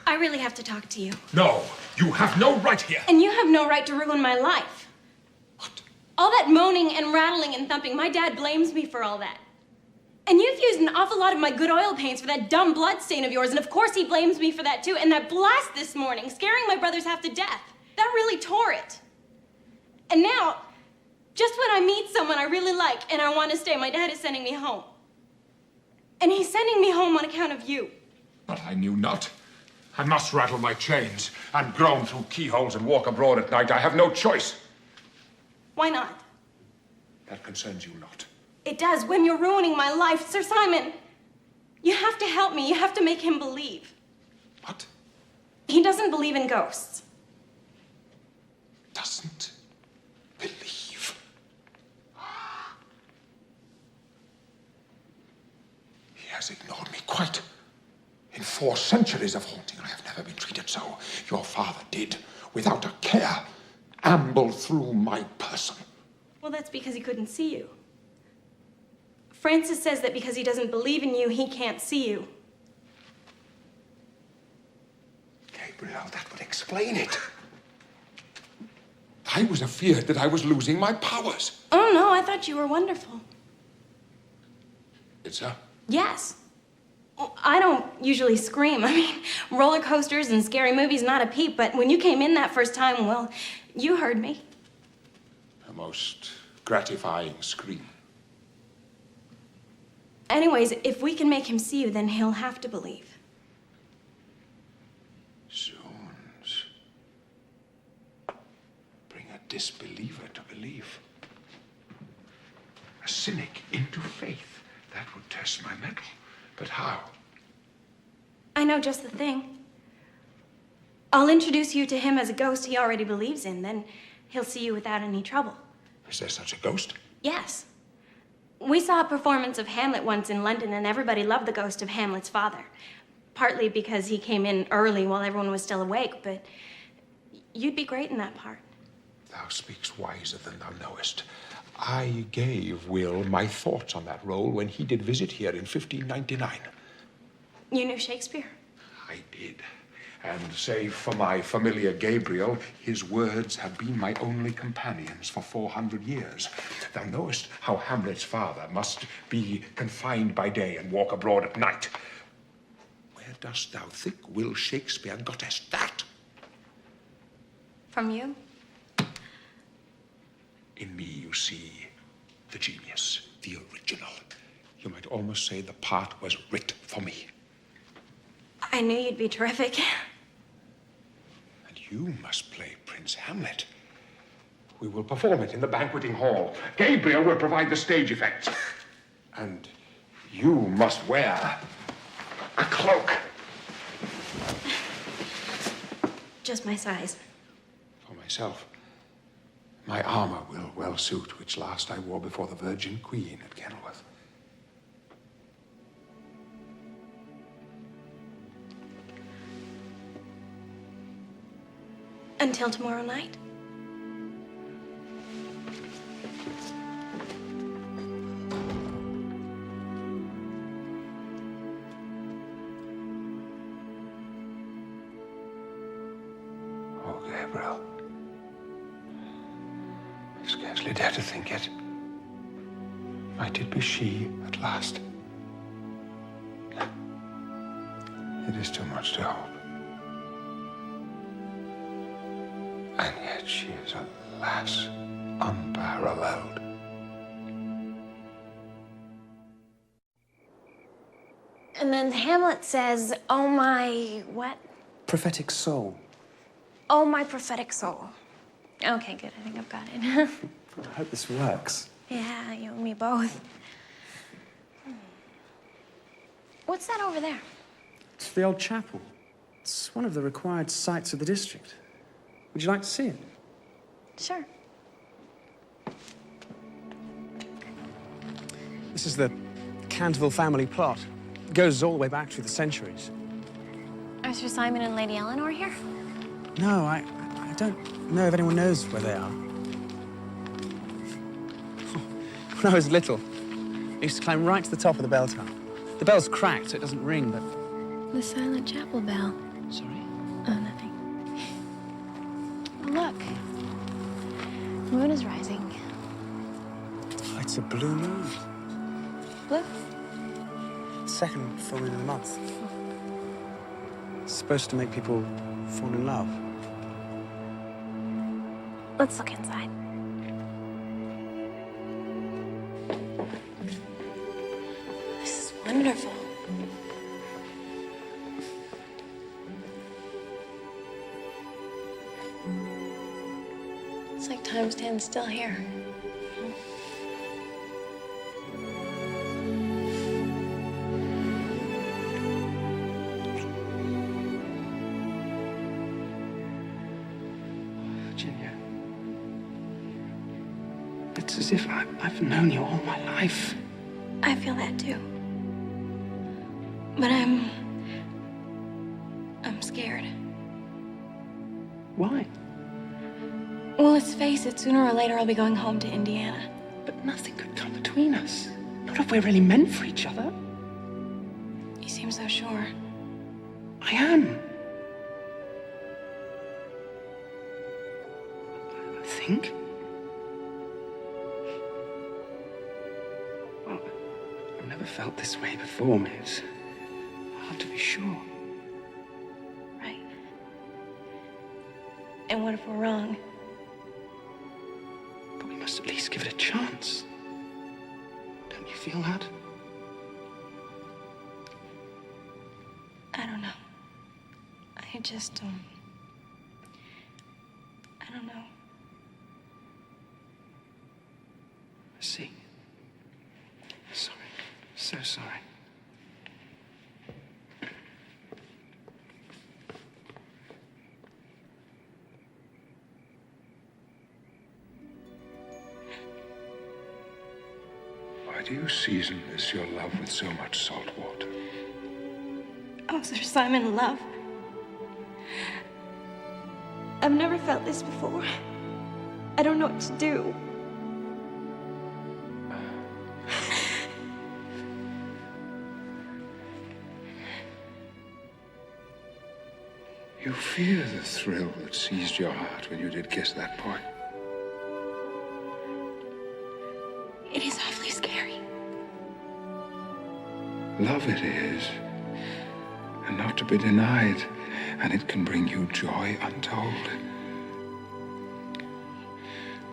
I really have to talk to you.
No, you have no right here.
And you have no right to ruin my life. What? All that moaning and rattling and thumping, my dad blames me for all that. And you've used an awful lot of my good oil paints for that dumb blood stain of yours, and of course he blames me for that too. And that blast this morning, scaring my brothers half to death, that really tore it. And now, just when I meet someone I really like and I want to stay, my dad is sending me home. And he's sending me home on account of you.
But I knew not. I must rattle my chains and groan through keyholes and walk abroad at night. I have no choice.
Why not?
That concerns you not.
It does, when you're ruining my life. Sir Simon, you have to help me. You have to make him believe.
What?
He doesn't believe in ghosts.
Doesn't believe. He has ignored me quite. In 4 centuries of haunting, I have never been treated so. Your father did, without a care, amble through my person.
Well, that's because he couldn't see you. Francis says that because he doesn't believe in you, he can't see you.
Gabriel, that would explain it. I was afeard that I was losing my powers.
Oh, no, I thought you were wonderful.
It's so?
Yes. I don't usually scream. I mean, roller coasters and scary movies, not a peep. But when you came in that first time, well, you heard me.
A most gratifying scream.
Anyways, if we can make him see you, then he'll have to believe.
Zoons. Bring a disbeliever to believe. A cynic into faith. That would test my mettle. But how?
I know just the thing. I'll introduce you to him as a ghost he already believes in, then he'll see you without any trouble.
Is there such a ghost?
Yes. We saw a performance of Hamlet once in London, and everybody loved the ghost of Hamlet's father. Partly because he came in early while everyone was still awake, but you'd be great in that part.
Thou speaks wiser than thou knowest. I gave Will my thoughts on that role when he did visit here in 1599.
You knew Shakespeare?
I did. And save for my familiar Gabriel, his words have been my only companions for 400 years. Thou knowest how Hamlet's father must be confined by day and walk abroad at night. Where dost thou think Will Shakespeare gottest that?
From you?
In me you see the genius, the original. You might almost say the part was writ for me.
I knew you'd be terrific.
And you must play Prince Hamlet. We will perform it in the banqueting hall. Gabriel will provide the stage effects. And you must wear a cloak.
Just my size.
For myself, my armor will well suit, which last I wore before the Virgin Queen at Kenilworth.
Until tomorrow night.
Oh, Gabriel. I scarcely dare to think it. Might it be she at last? It is too much to hope. And yet she is, alas, unparalleled.
And then Hamlet says, oh my, what?
Prophetic soul.
Oh my prophetic soul. Okay, good, I think I've got it.
I hope this works.
Yeah, you and me both. What's that over there?
It's the old chapel. It's one of the required sites of the district. Would you like to see it?
Sure.
This is the Canterville family plot. It goes all the way back through the centuries.
Are Sir Simon and Lady Eleanor here?
No, I don't know if anyone knows where they are. When I was little, I used to climb right to the top of the bell tower. The bell's cracked, so it doesn't ring, but...
The silent chapel bell.
Sorry?
Oh, nothing. Oh, look. The moon is rising.
Oh, it's a blue moon.
Blue?
Second full moon of the month. It's supposed to make people fall in love.
Let's look inside. This is wonderful. It's like time stands still here.
Virginia, it's as if I've known you all my life.
I feel that too. But I'm scared.
Why?
Well, let's face it, sooner or later I'll be going home to Indiana.
But nothing could come between us. Not if we're really meant for each other.
You seem so sure.
I am. I think. Well, I've never felt this way before, Miss. you sure?
Right. And what if we're wrong?
But we must at least give it a chance. Don't you feel that?
I don't know. I just, I don't know.
I see. Sorry. So sorry.
Why do you season this, your love, with so much salt water?
Oh, Sir Simon, love. I've never felt this before. I don't know what to do.
You fear the thrill that seized your heart when you did kiss that boy.
It is awfully scary.
Love it is, and not to be denied, and it can bring you joy untold.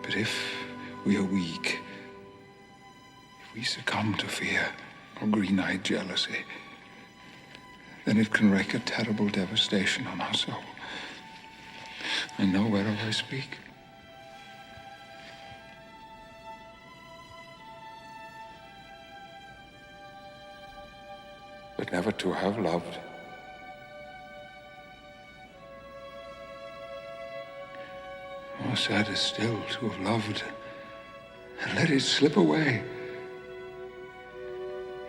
But if we are weak, if we succumb to fear or green-eyed jealousy, then it can wreak a terrible devastation on our soul. I know whereof I speak. But never to have loved. More sad is still to have loved and let it slip away.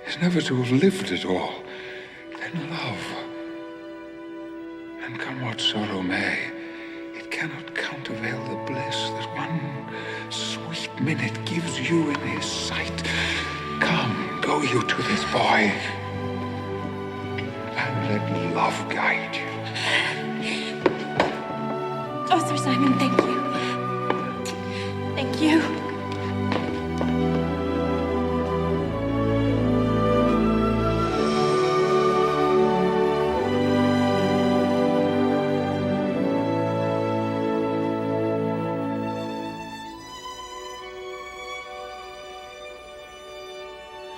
Is never to have lived at all. Then love. And come what sorrow may, it cannot countervail the bliss that one sweet minute gives you in his sight. Come, go you to this boy, and let love guide you.
Oh, Sir Simon, thank you. Thank you.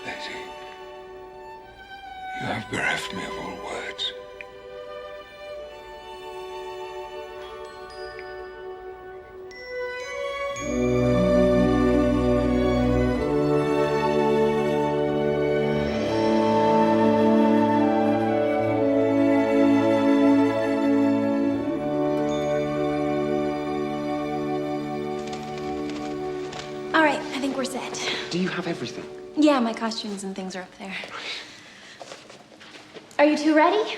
Lady, you have bereft me of all words.
All right, I think we're set.
Do you have everything?
Yeah, my costumes and things are up there. Are you two ready?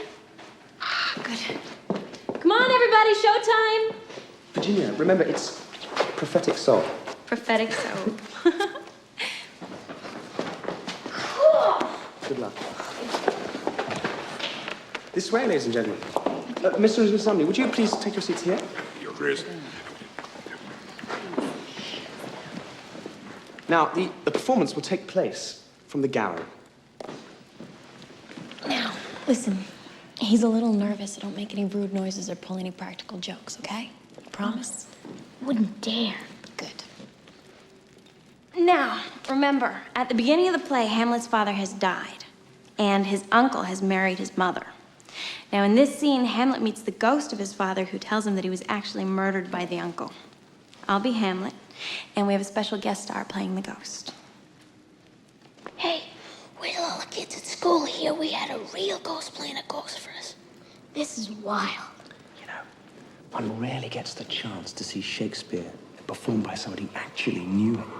Good. Come on, everybody, showtime!
Virginia, remember, it's prophetic soul.
Prophetic soap.
Good luck. This way, ladies and gentlemen. Mr. and Miss Lumley, would you please take your seats here?
Your Grace.
Now, the performance will take place from the gallery.
Now, listen. He's a little nervous, so don't make any rude noises or pull any practical jokes, okay? Promise?
Wouldn't dare.
Good.
Now, remember, at the beginning of the play, Hamlet's father has died, and his uncle has married his mother. Now, in this scene, Hamlet meets the ghost of his father, who tells him that he was actually murdered by the uncle. I'll be Hamlet, and we have a special guest star playing the ghost.
Hey, wait till all the kids at school hear we had a real ghost playing a ghost for us. This is wild.
You know, one rarely gets the chance to see Shakespeare performed by somebody who actually knew him.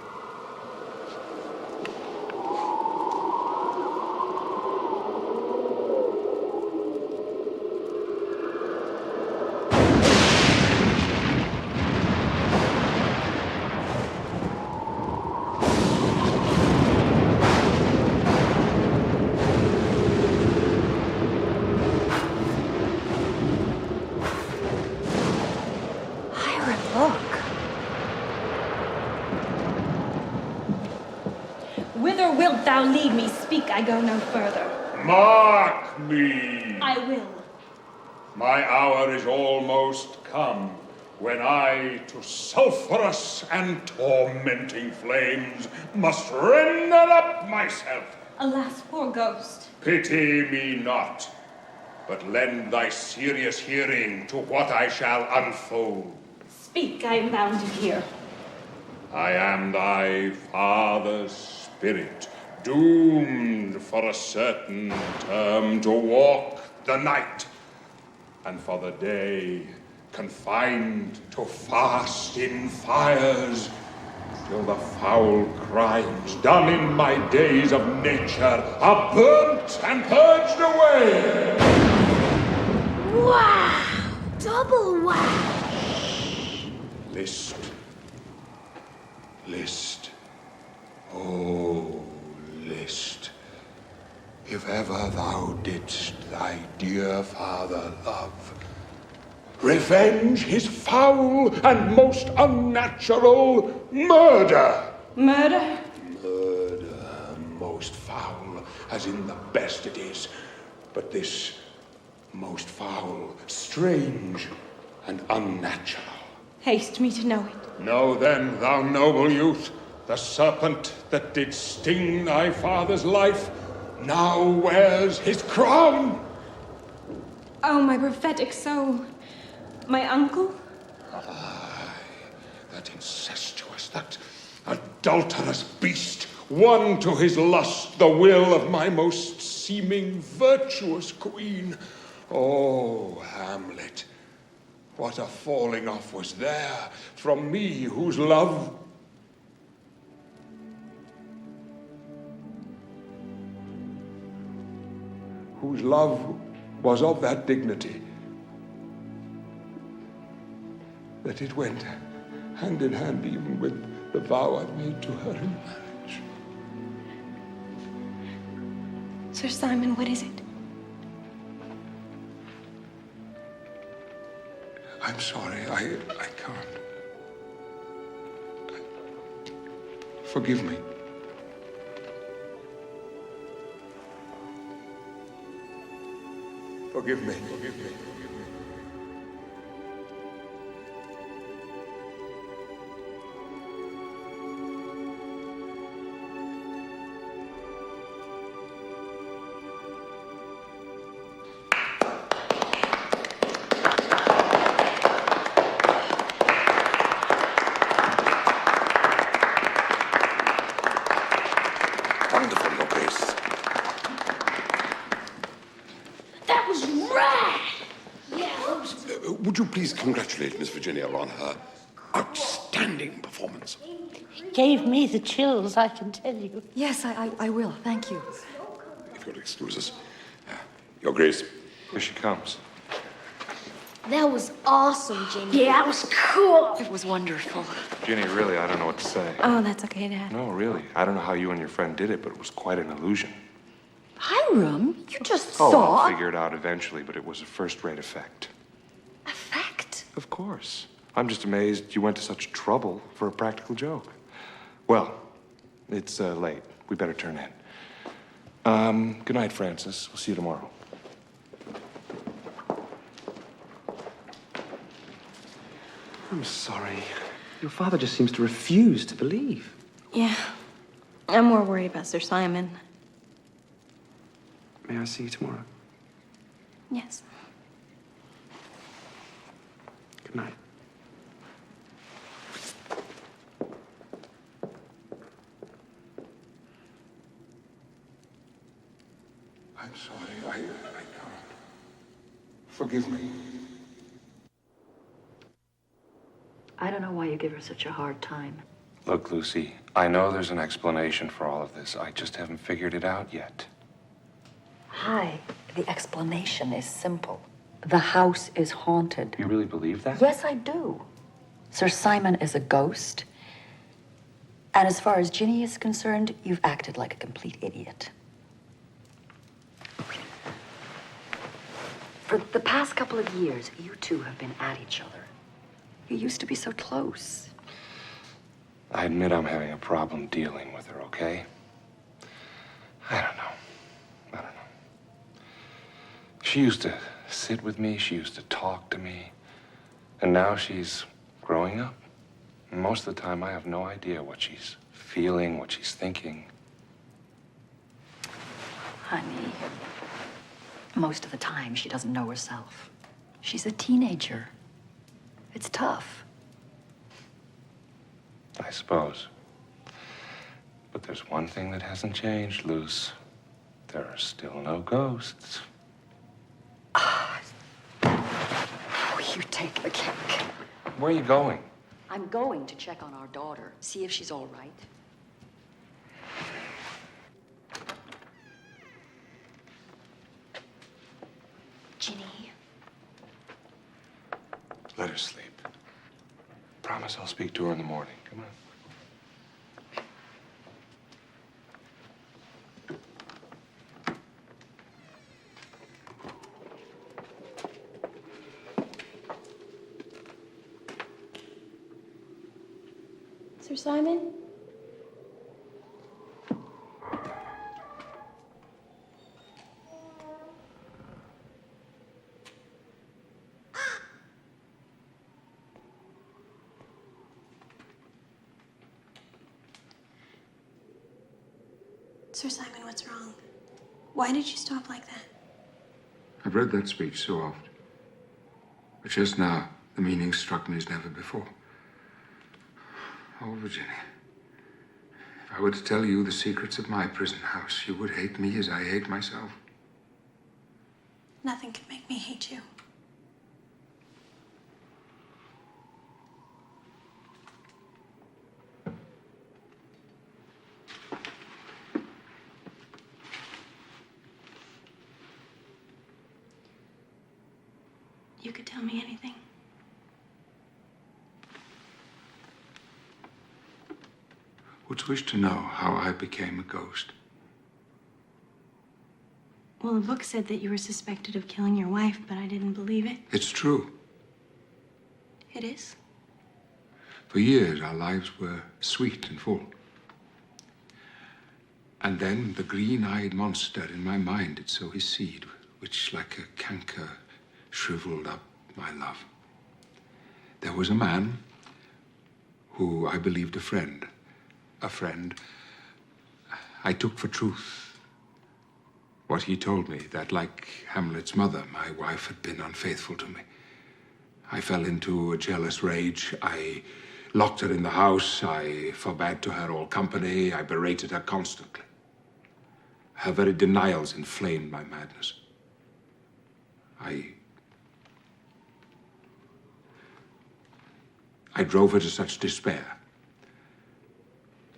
Whither wilt thou lead me? Speak, I go no further.
Mark me.
I will.
My hour is almost come, when I to sulphurous and tormenting flames must render up myself.
Alas, poor ghost.
Pity me not, but lend thy serious hearing to what I shall unfold.
Speak, I am bound to hear.
I am thy father's spirit, doomed for a certain term to walk the night, and for the day confined to fast in fires, till the foul crimes done in my days of nature are burnt and purged away.
Wow! Double wow!
List. List. Oh, list. If ever thou didst thy dear father love, revenge his foul and most unnatural murder.
Murder?
Murder, most foul, as in the best it is. But this most foul, strange, and unnatural.
Haste me to know it.
Know then, thou noble youth, the serpent that did sting thy father's life now wears his crown.
Oh, my prophetic soul. My uncle?
Aye, that incestuous, that adulterous beast, won to his lust the will of my most seeming virtuous queen. Oh, Hamlet, what a falling off was there from me whose love was of that dignity that it went hand in hand even with the vow I made to her in marriage.
Sir Simon, what is it?
I'm sorry, I can't. Forgive me. Forgive me. Forgive me. Forgive me.
Wonderful, Your Grace.
That was rad! Yeah, that was...
Would you please congratulate Miss Virginia on her outstanding performance?
Gave me the chills, I can tell you.
Yes, I will. Thank you.
If you'll excuse us. Your Grace.
Here she comes.
That was awesome, Ginny. Yeah, that was cool.
It was wonderful.
Ginny, really, I don't know what to say.
Oh, that's okay, Dad.
No, really. I don't know how you and your friend did it, but it was quite an illusion.
Hiram, you just
Oh,
saw...
I'll figure it out eventually, but it was a first-rate effect.
Effect?
Of course. I'm just amazed you went to such trouble for a practical joke. Well, it's late. We better turn in. Good night, Francis. We'll see you tomorrow.
I'm sorry. Your father just seems to refuse to believe.
Yeah. I'm more worried about Sir Simon.
May I see you tomorrow?
Yes.
Good night.
I'm sorry, I can't. Forgive me.
I don't know why you give her such a hard time.
Look, Lucy, I know there's an explanation for all of this. I just haven't figured it out yet.
Hi. The explanation is simple. The house is haunted.
You really believe that?
Yes, I do. Sir Simon is a ghost. And as far as Ginny is concerned, you've acted like a complete idiot. For the past couple of years, you two have been at each other. You used to be so close.
I admit I'm having a problem dealing with her, okay? I don't know. She used to sit with me, she used to talk to me. And now she's growing up. And most of the time, I have no idea what she's feeling, what she's thinking.
Honey, most of the time, she doesn't know herself. She's a teenager. It's tough.
I suppose. But there's one thing that hasn't changed, Luce. There are still no ghosts.
Oh, you take the cake.
Where are you going?
I'm going to check on our daughter, see if she's all right. Ginny.
Let her sleep. Promise I'll speak to her in the morning. Come on.
Sir Simon? Sir Simon, what's wrong? Why did you stop like that?
I've read that speech so oft. But just now, the meaning struck me as never before. Oh, Virginia, if I were to tell you the secrets of my prison house, you would hate me as I hate myself.
Nothing can make me hate you. You could tell me anything.
Would you wish to know how I became a ghost?
Well, the book said that you were suspected of killing your wife, but I didn't believe it.
It's true.
It is?
For years, our lives were sweet and full. And then the green-eyed monster in my mind did sow his seed, which, like a canker, shriveled up my love. There was a man who I believed a friend I took for truth. What he told me, that like Hamlet's mother, my wife had been unfaithful to me. I fell into a jealous rage. I locked her in the house. I forbade to her all company. I berated her constantly. Her very denials inflamed my madness. I drove her to such despair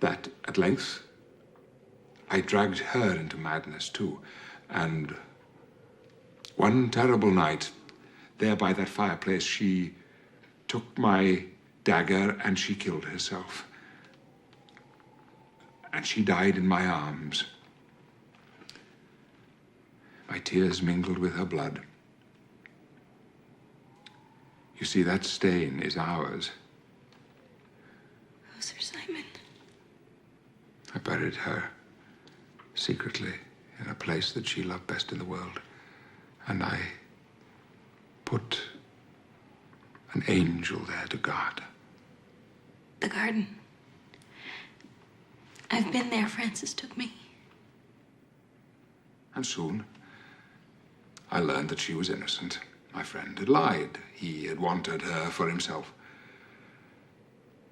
that at length I dragged her into madness too. And one terrible night, there by that fireplace, she took my dagger and she killed herself. And she died in my arms. My tears mingled with her blood. You see, that stain is ours.
Oh, Sir Simon.
I buried her secretly in a place that she loved best in the world. And I put an angel there to guard her.
The garden. I've been there. Francis took me.
And soon, I learned that she was innocent. My friend had lied. He had wanted her for himself.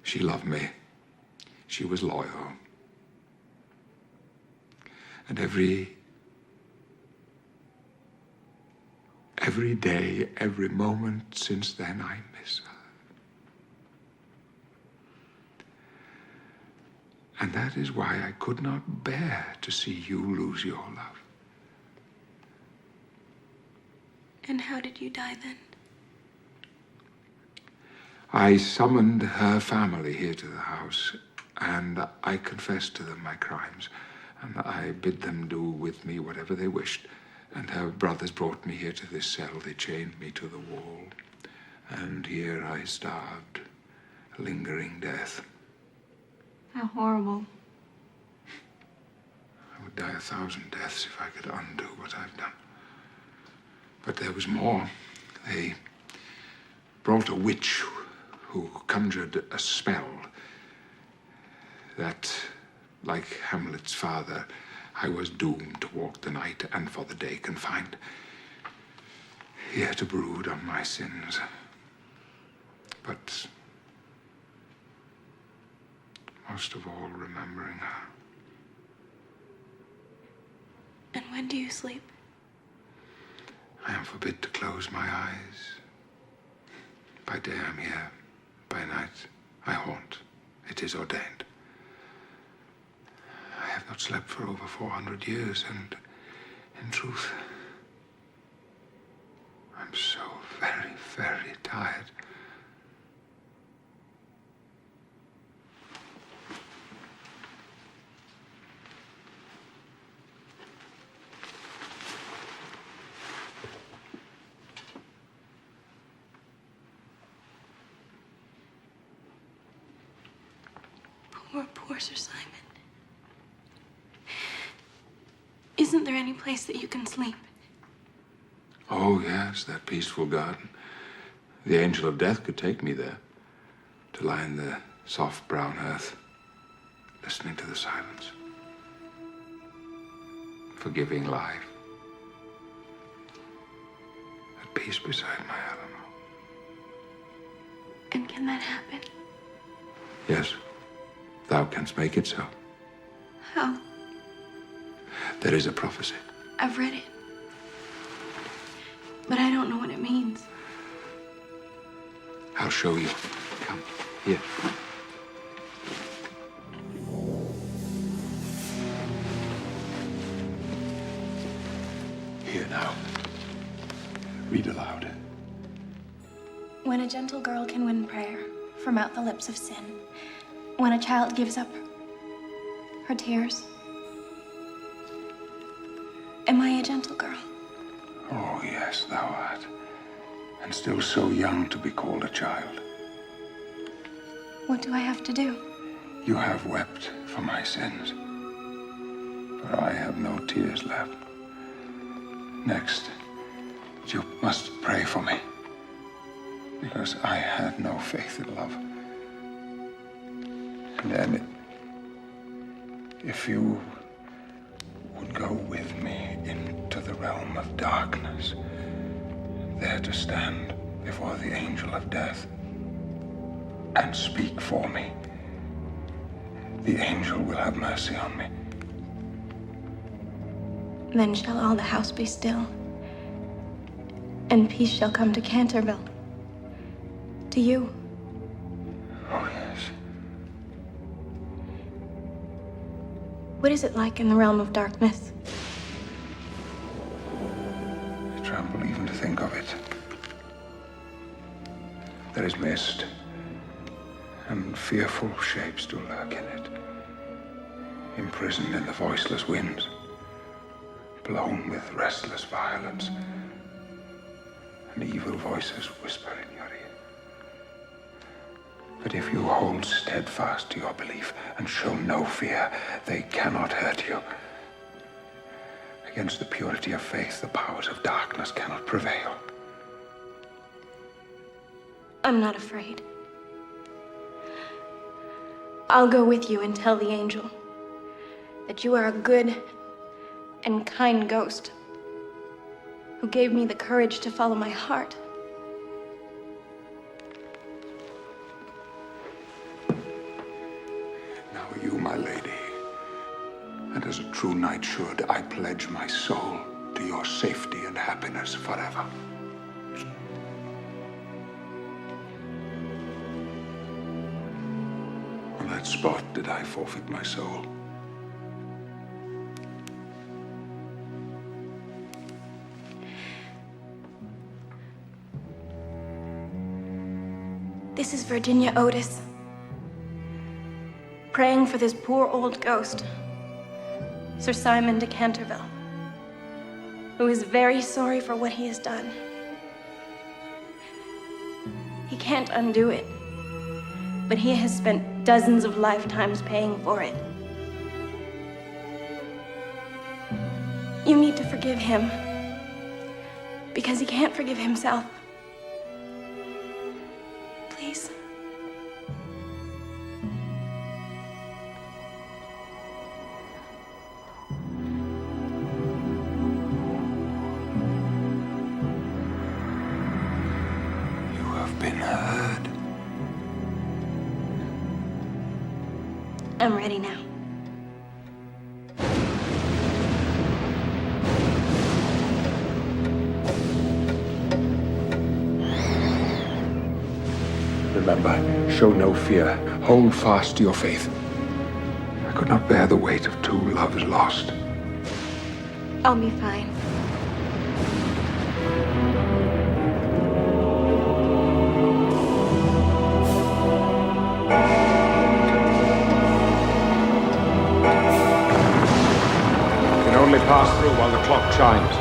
She loved me. She was loyal. And every day, every moment since then, I miss her. And that is why I could not bear to see you lose your love.
And how did you die then?
I summoned her family here to the house, and I confessed to them my crimes, and I bid them do with me whatever they wished. And her brothers brought me here to this cell. They chained me to the wall, and here I starved, a lingering death.
How horrible.
I would die 1,000 deaths if I could undo what I've done.
But there was more. They brought a witch who conjured a spell that, like Hamlet's father, I was doomed to walk the night and for the day confined, here to brood on my sins. But most of all, remembering her.
And when do you sleep?
I am forbid to close my eyes. By day I'm here, by night I haunt. It is ordained. I have not slept for over 400 years, and in truth, I'm so very, very tired.
Poor Sir Simon. Isn't there any place that you can sleep?
Oh, yes, that peaceful garden. The angel of death could take me there, to lie in the soft brown earth, listening to the silence, forgiving life, at peace beside my Eleanor.
And can that happen?
Yes, thou canst make it so.
How?
There is a prophecy.
I've read it. But I don't know what it means.
I'll show you. Come, here. Here now. Read aloud.
When a gentle girl can win prayer from out the lips of sin, when a child gives up her tears, am I a gentle girl?
Oh, yes, thou art. And still so young to be called a child.
What do I have to do?
You have wept for my sins, but I have no tears left. Next, you must pray for me, because I had no faith in love. And then, if you would go with me into the realm of darkness, there to stand before the angel of death and speak for me, the angel will have mercy on me.
Then shall all the house be still, and peace shall come to Canterville, to you.
Oh, yes.
What is it like in the realm of darkness?
I tremble even to think of it. There is mist, and fearful shapes do lurk in it, imprisoned in the voiceless winds, blown with restless violence, and evil voices whisper in your ear. But if you hold steadfast to your belief and show no fear, they cannot hurt you. Against the purity of faith, the powers of darkness cannot prevail.
I'm not afraid. I'll go with you and tell the angel that you are a good and kind ghost who gave me the courage to follow my heart.
Now you, my lady, and as a true knight should, I pledge my soul to your safety and happiness forever. On that spot did I forfeit my soul.
This is Virginia Otis, praying for this poor old ghost, Sir Simon de Canterville, who is very sorry for what he has done. He can't undo it, but he has spent dozens of lifetimes paying for it. You need to forgive him
Because he can't forgive himself. Please.
You have been heard.
I'm ready now.
Remember, show no fear. Hold fast to your faith. I could not bear the weight of two loves lost.
I'll be fine.
You can only pass through while the clock chimes.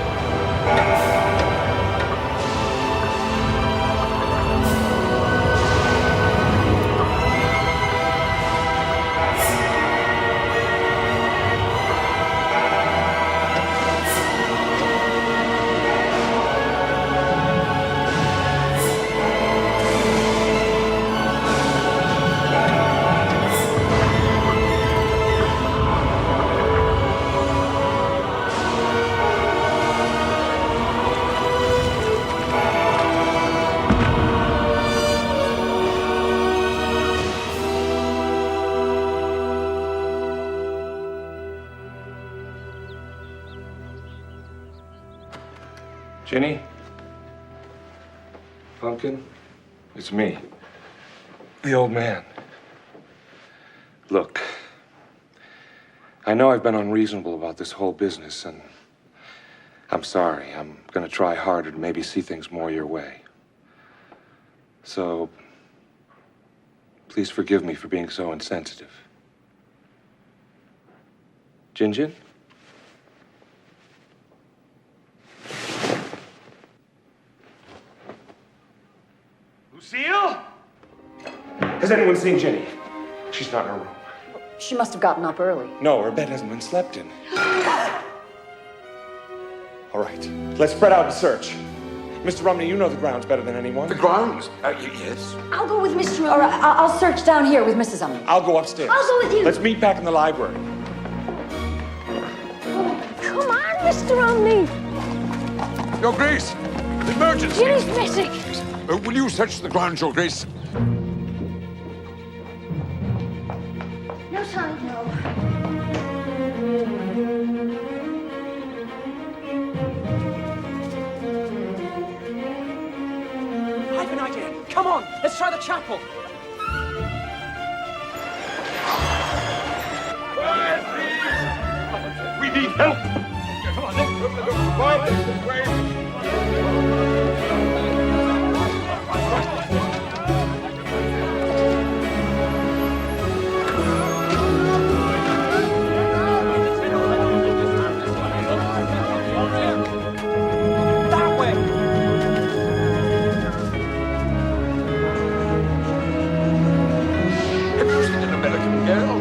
Ginny? Pumpkin? It's me. The old man. Look, I know I've been unreasonable about this whole business, and I'm sorry. I'm gonna try harder to maybe see things more your way. So, please forgive me for being so insensitive. Gin?
Lucille?
Has anyone seen Ginny? She's not in her room.
She must have gotten up early.
No, her bed hasn't been slept in. All right, let's spread out and search. Mr. Rumney, you know the grounds better than anyone.
The grounds? Yes.
I'll go with Mr. Or I'll search down here with Mrs. Umney.
I'll go upstairs.
I'll go with you.
Let's meet back in the library.
Come on, Mr. Umney.
Your Grace, emergency.
Ginny's missing.
Will you search the grounds, Your Grace?
No time, no.
I have an idea. Come on, let's try the chapel.
We need help! Come on,
That way.
Have you seen an American girl?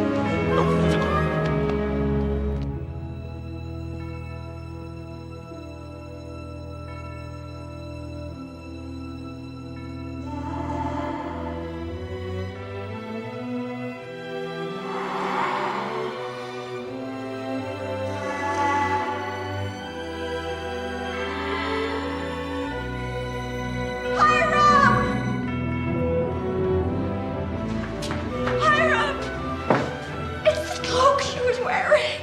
It's the cloak she was wearing.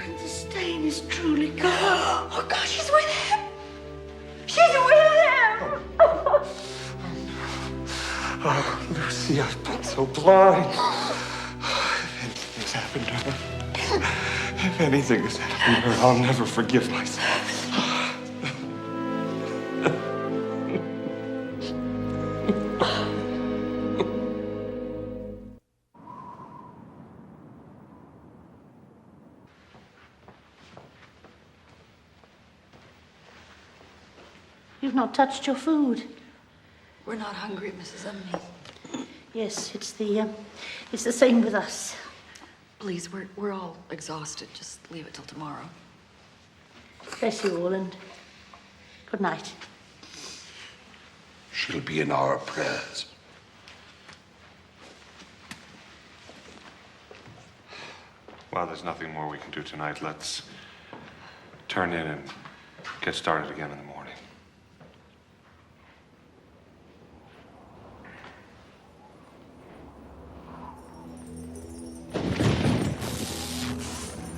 And the stain is truly gone.
Oh, God, she's with him. She's with him.
Oh, Lucy, I've been so blind. If anything's happened to her, if anything has happened to her, I'll never forgive myself.
You've not touched your food.
We're not hungry, Mrs. Umney.
Yes, it's the same with us.
Please, we're all exhausted. Just leave it till tomorrow.
Bless you all, and good night.
She'll be in our prayers.
Well, there's nothing more we can do tonight. Let's turn in and get started again in the morning.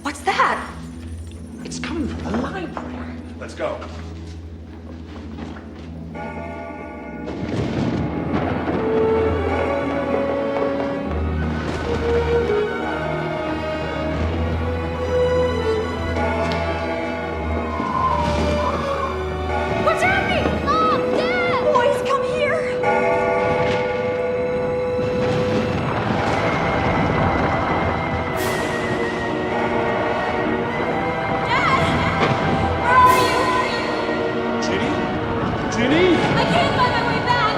What's that?
It's coming from the library.
Let's go.
What's happening? Mom! Dad!
Boys, come here!
Ginny?
I can't find my way back!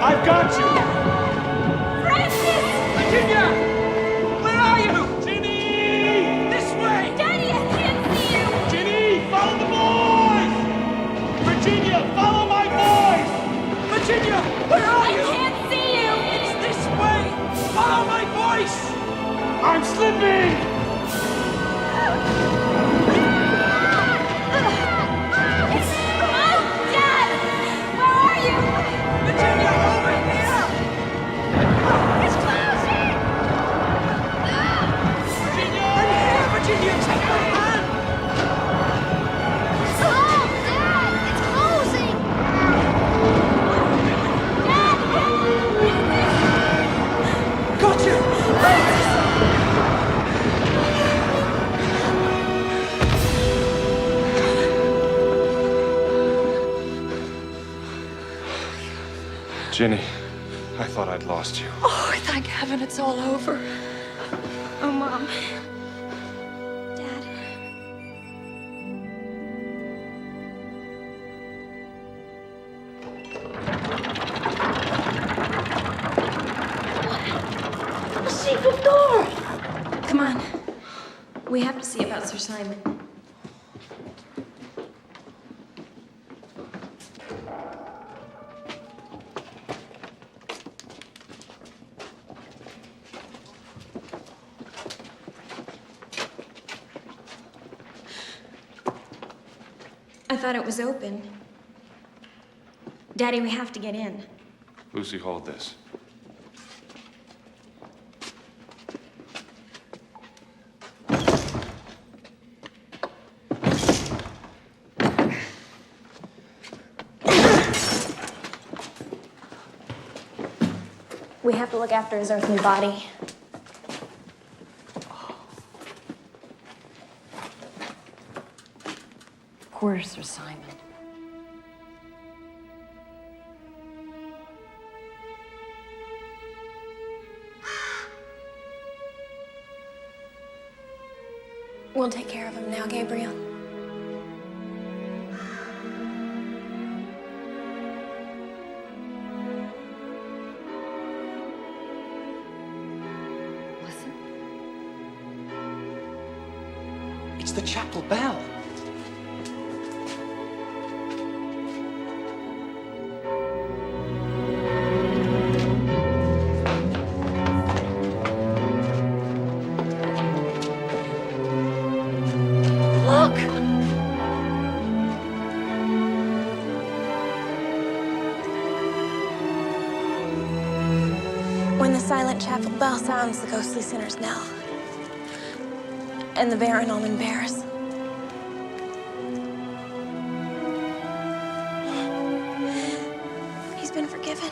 I've got you!
Francis!
Virginia! Where are you? Ginny! This way!
Daddy, I can't see you!
Ginny, follow the boys! Virginia, follow my boys! Virginia, where are you?
I can't see you!
It's this way! Follow my voice! I'm slipping!
Mom! Dad! Where are you?
Virginia, over here!
It's closing!
Virginia! I'm here, Virginia! Take my hand!
Mom! Dad! It's closing!
Gotcha!
Ginny, I thought I'd lost you.
Oh, thank heaven it's all over.
Oh, Mom. Dad.
The secret door!
Come on. We have to see about Sir Simon. I thought it was open. Daddy, we have to get in.
Lucy, hold this.
We have to look after his earthly body.
Poor Sir Simon.
We'll take care of him now, Gabriel.
Listen.
It's the chapel bell.
Look!
When the silent chapel bell sounds the ghostly sinner's knell, and the Baron almond bears, he's been forgiven.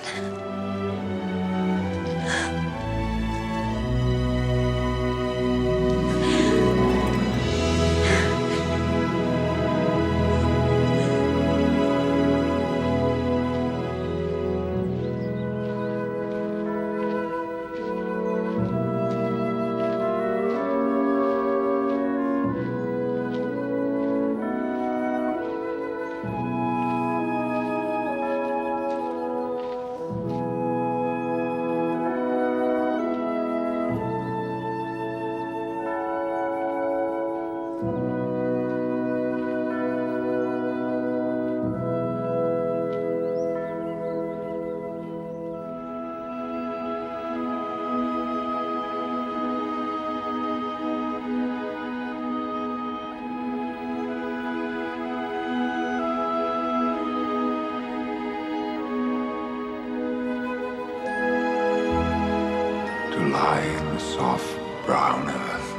lie in the soft brown earth,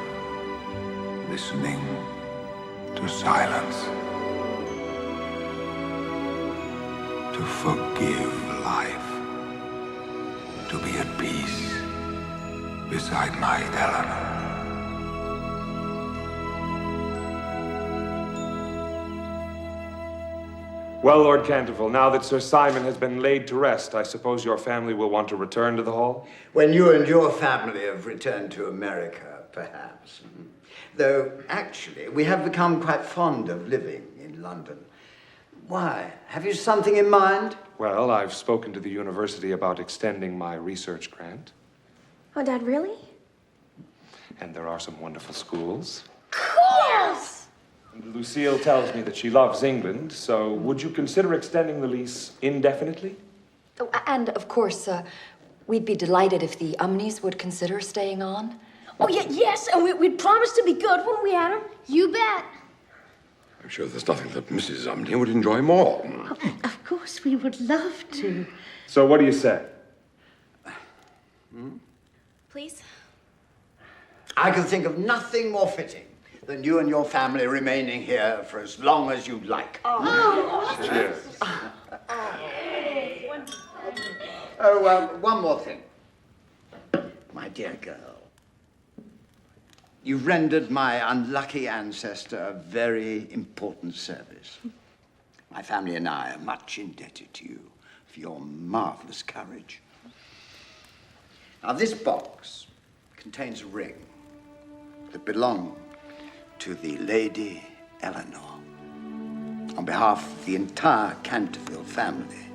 listening to silence, to forgive life, to be at peace beside my Eleanor.
Well, Lord Canterville, now that Sir Simon has been laid to rest, I suppose your family will want to return to the Hall?
When you and your family have returned to America, perhaps. Though, actually, we have become quite fond of living in London. Why? Have you something in mind?
Well, I've spoken to the university about extending my research grant.
Oh, Dad, really?
And there are some wonderful schools.
Yes!
Lucille tells me that she loves England, so would you consider extending the lease indefinitely?
Oh, and, of course, we'd be delighted if the Umneys would consider staying on.
Oh, yeah, yes, and we'd promised to be good when we had him. You bet.
I'm sure there's nothing that Mrs. Umney would enjoy more.
Of course, we would love to.
So what do you say?
Please?
I can think of nothing more fitting than you and your family remaining here for as long as you like.
Cheers.
One more thing. My dear girl, you rendered my unlucky ancestor a very important service. My family and I are much indebted to you for your marvelous courage. Now, this box contains a ring that belonged to the Lady Eleanor. On behalf of the entire Canterville family,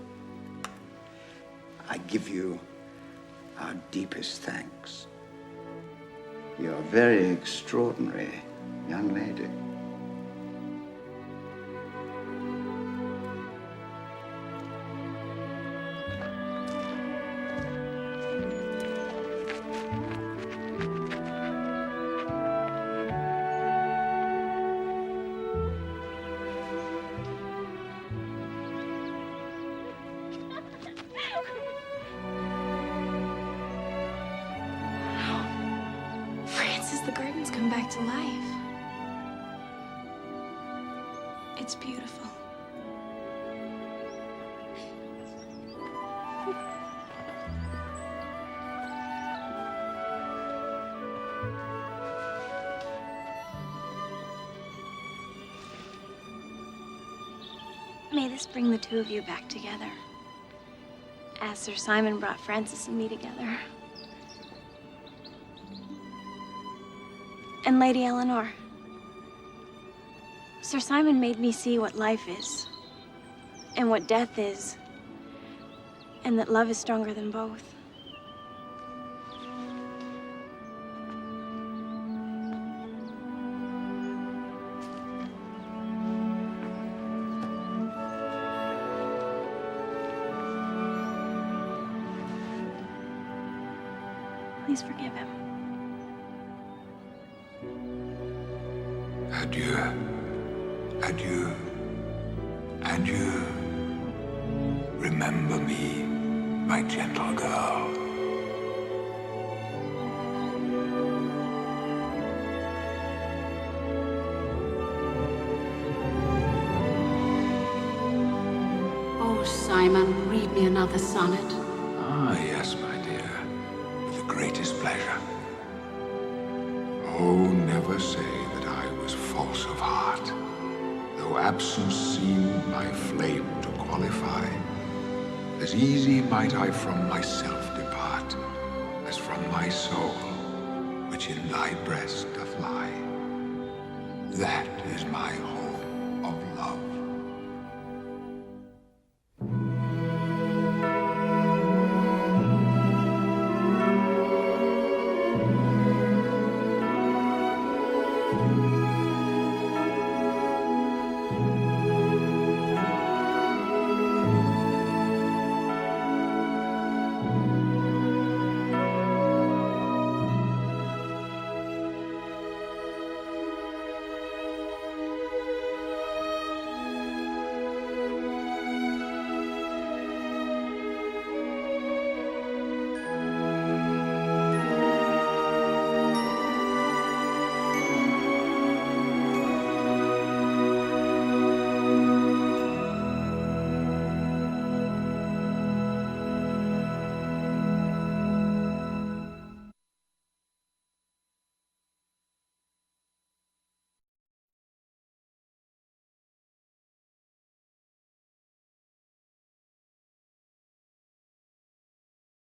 I give you our deepest thanks. You're a very extraordinary young lady.
Francis, the garden's come back to life. It's beautiful. May this bring the two of you back together, as Sir Simon brought Francis and me together. And Lady Eleanor, Sir Simon made me see what life is, and what death is, and that love is stronger than both. Please forgive him.
Adieu, adieu, adieu. Remember me, my gentle girl.
Oh, Simon, read me another sonnet.
Ah, yes, my dear, with the greatest pleasure. Oh, never say that I was false of heart, though absence seemed my flame to qualify. As easy might I from myself depart, as from my soul, which in thy breast doth lie. That is my home of love.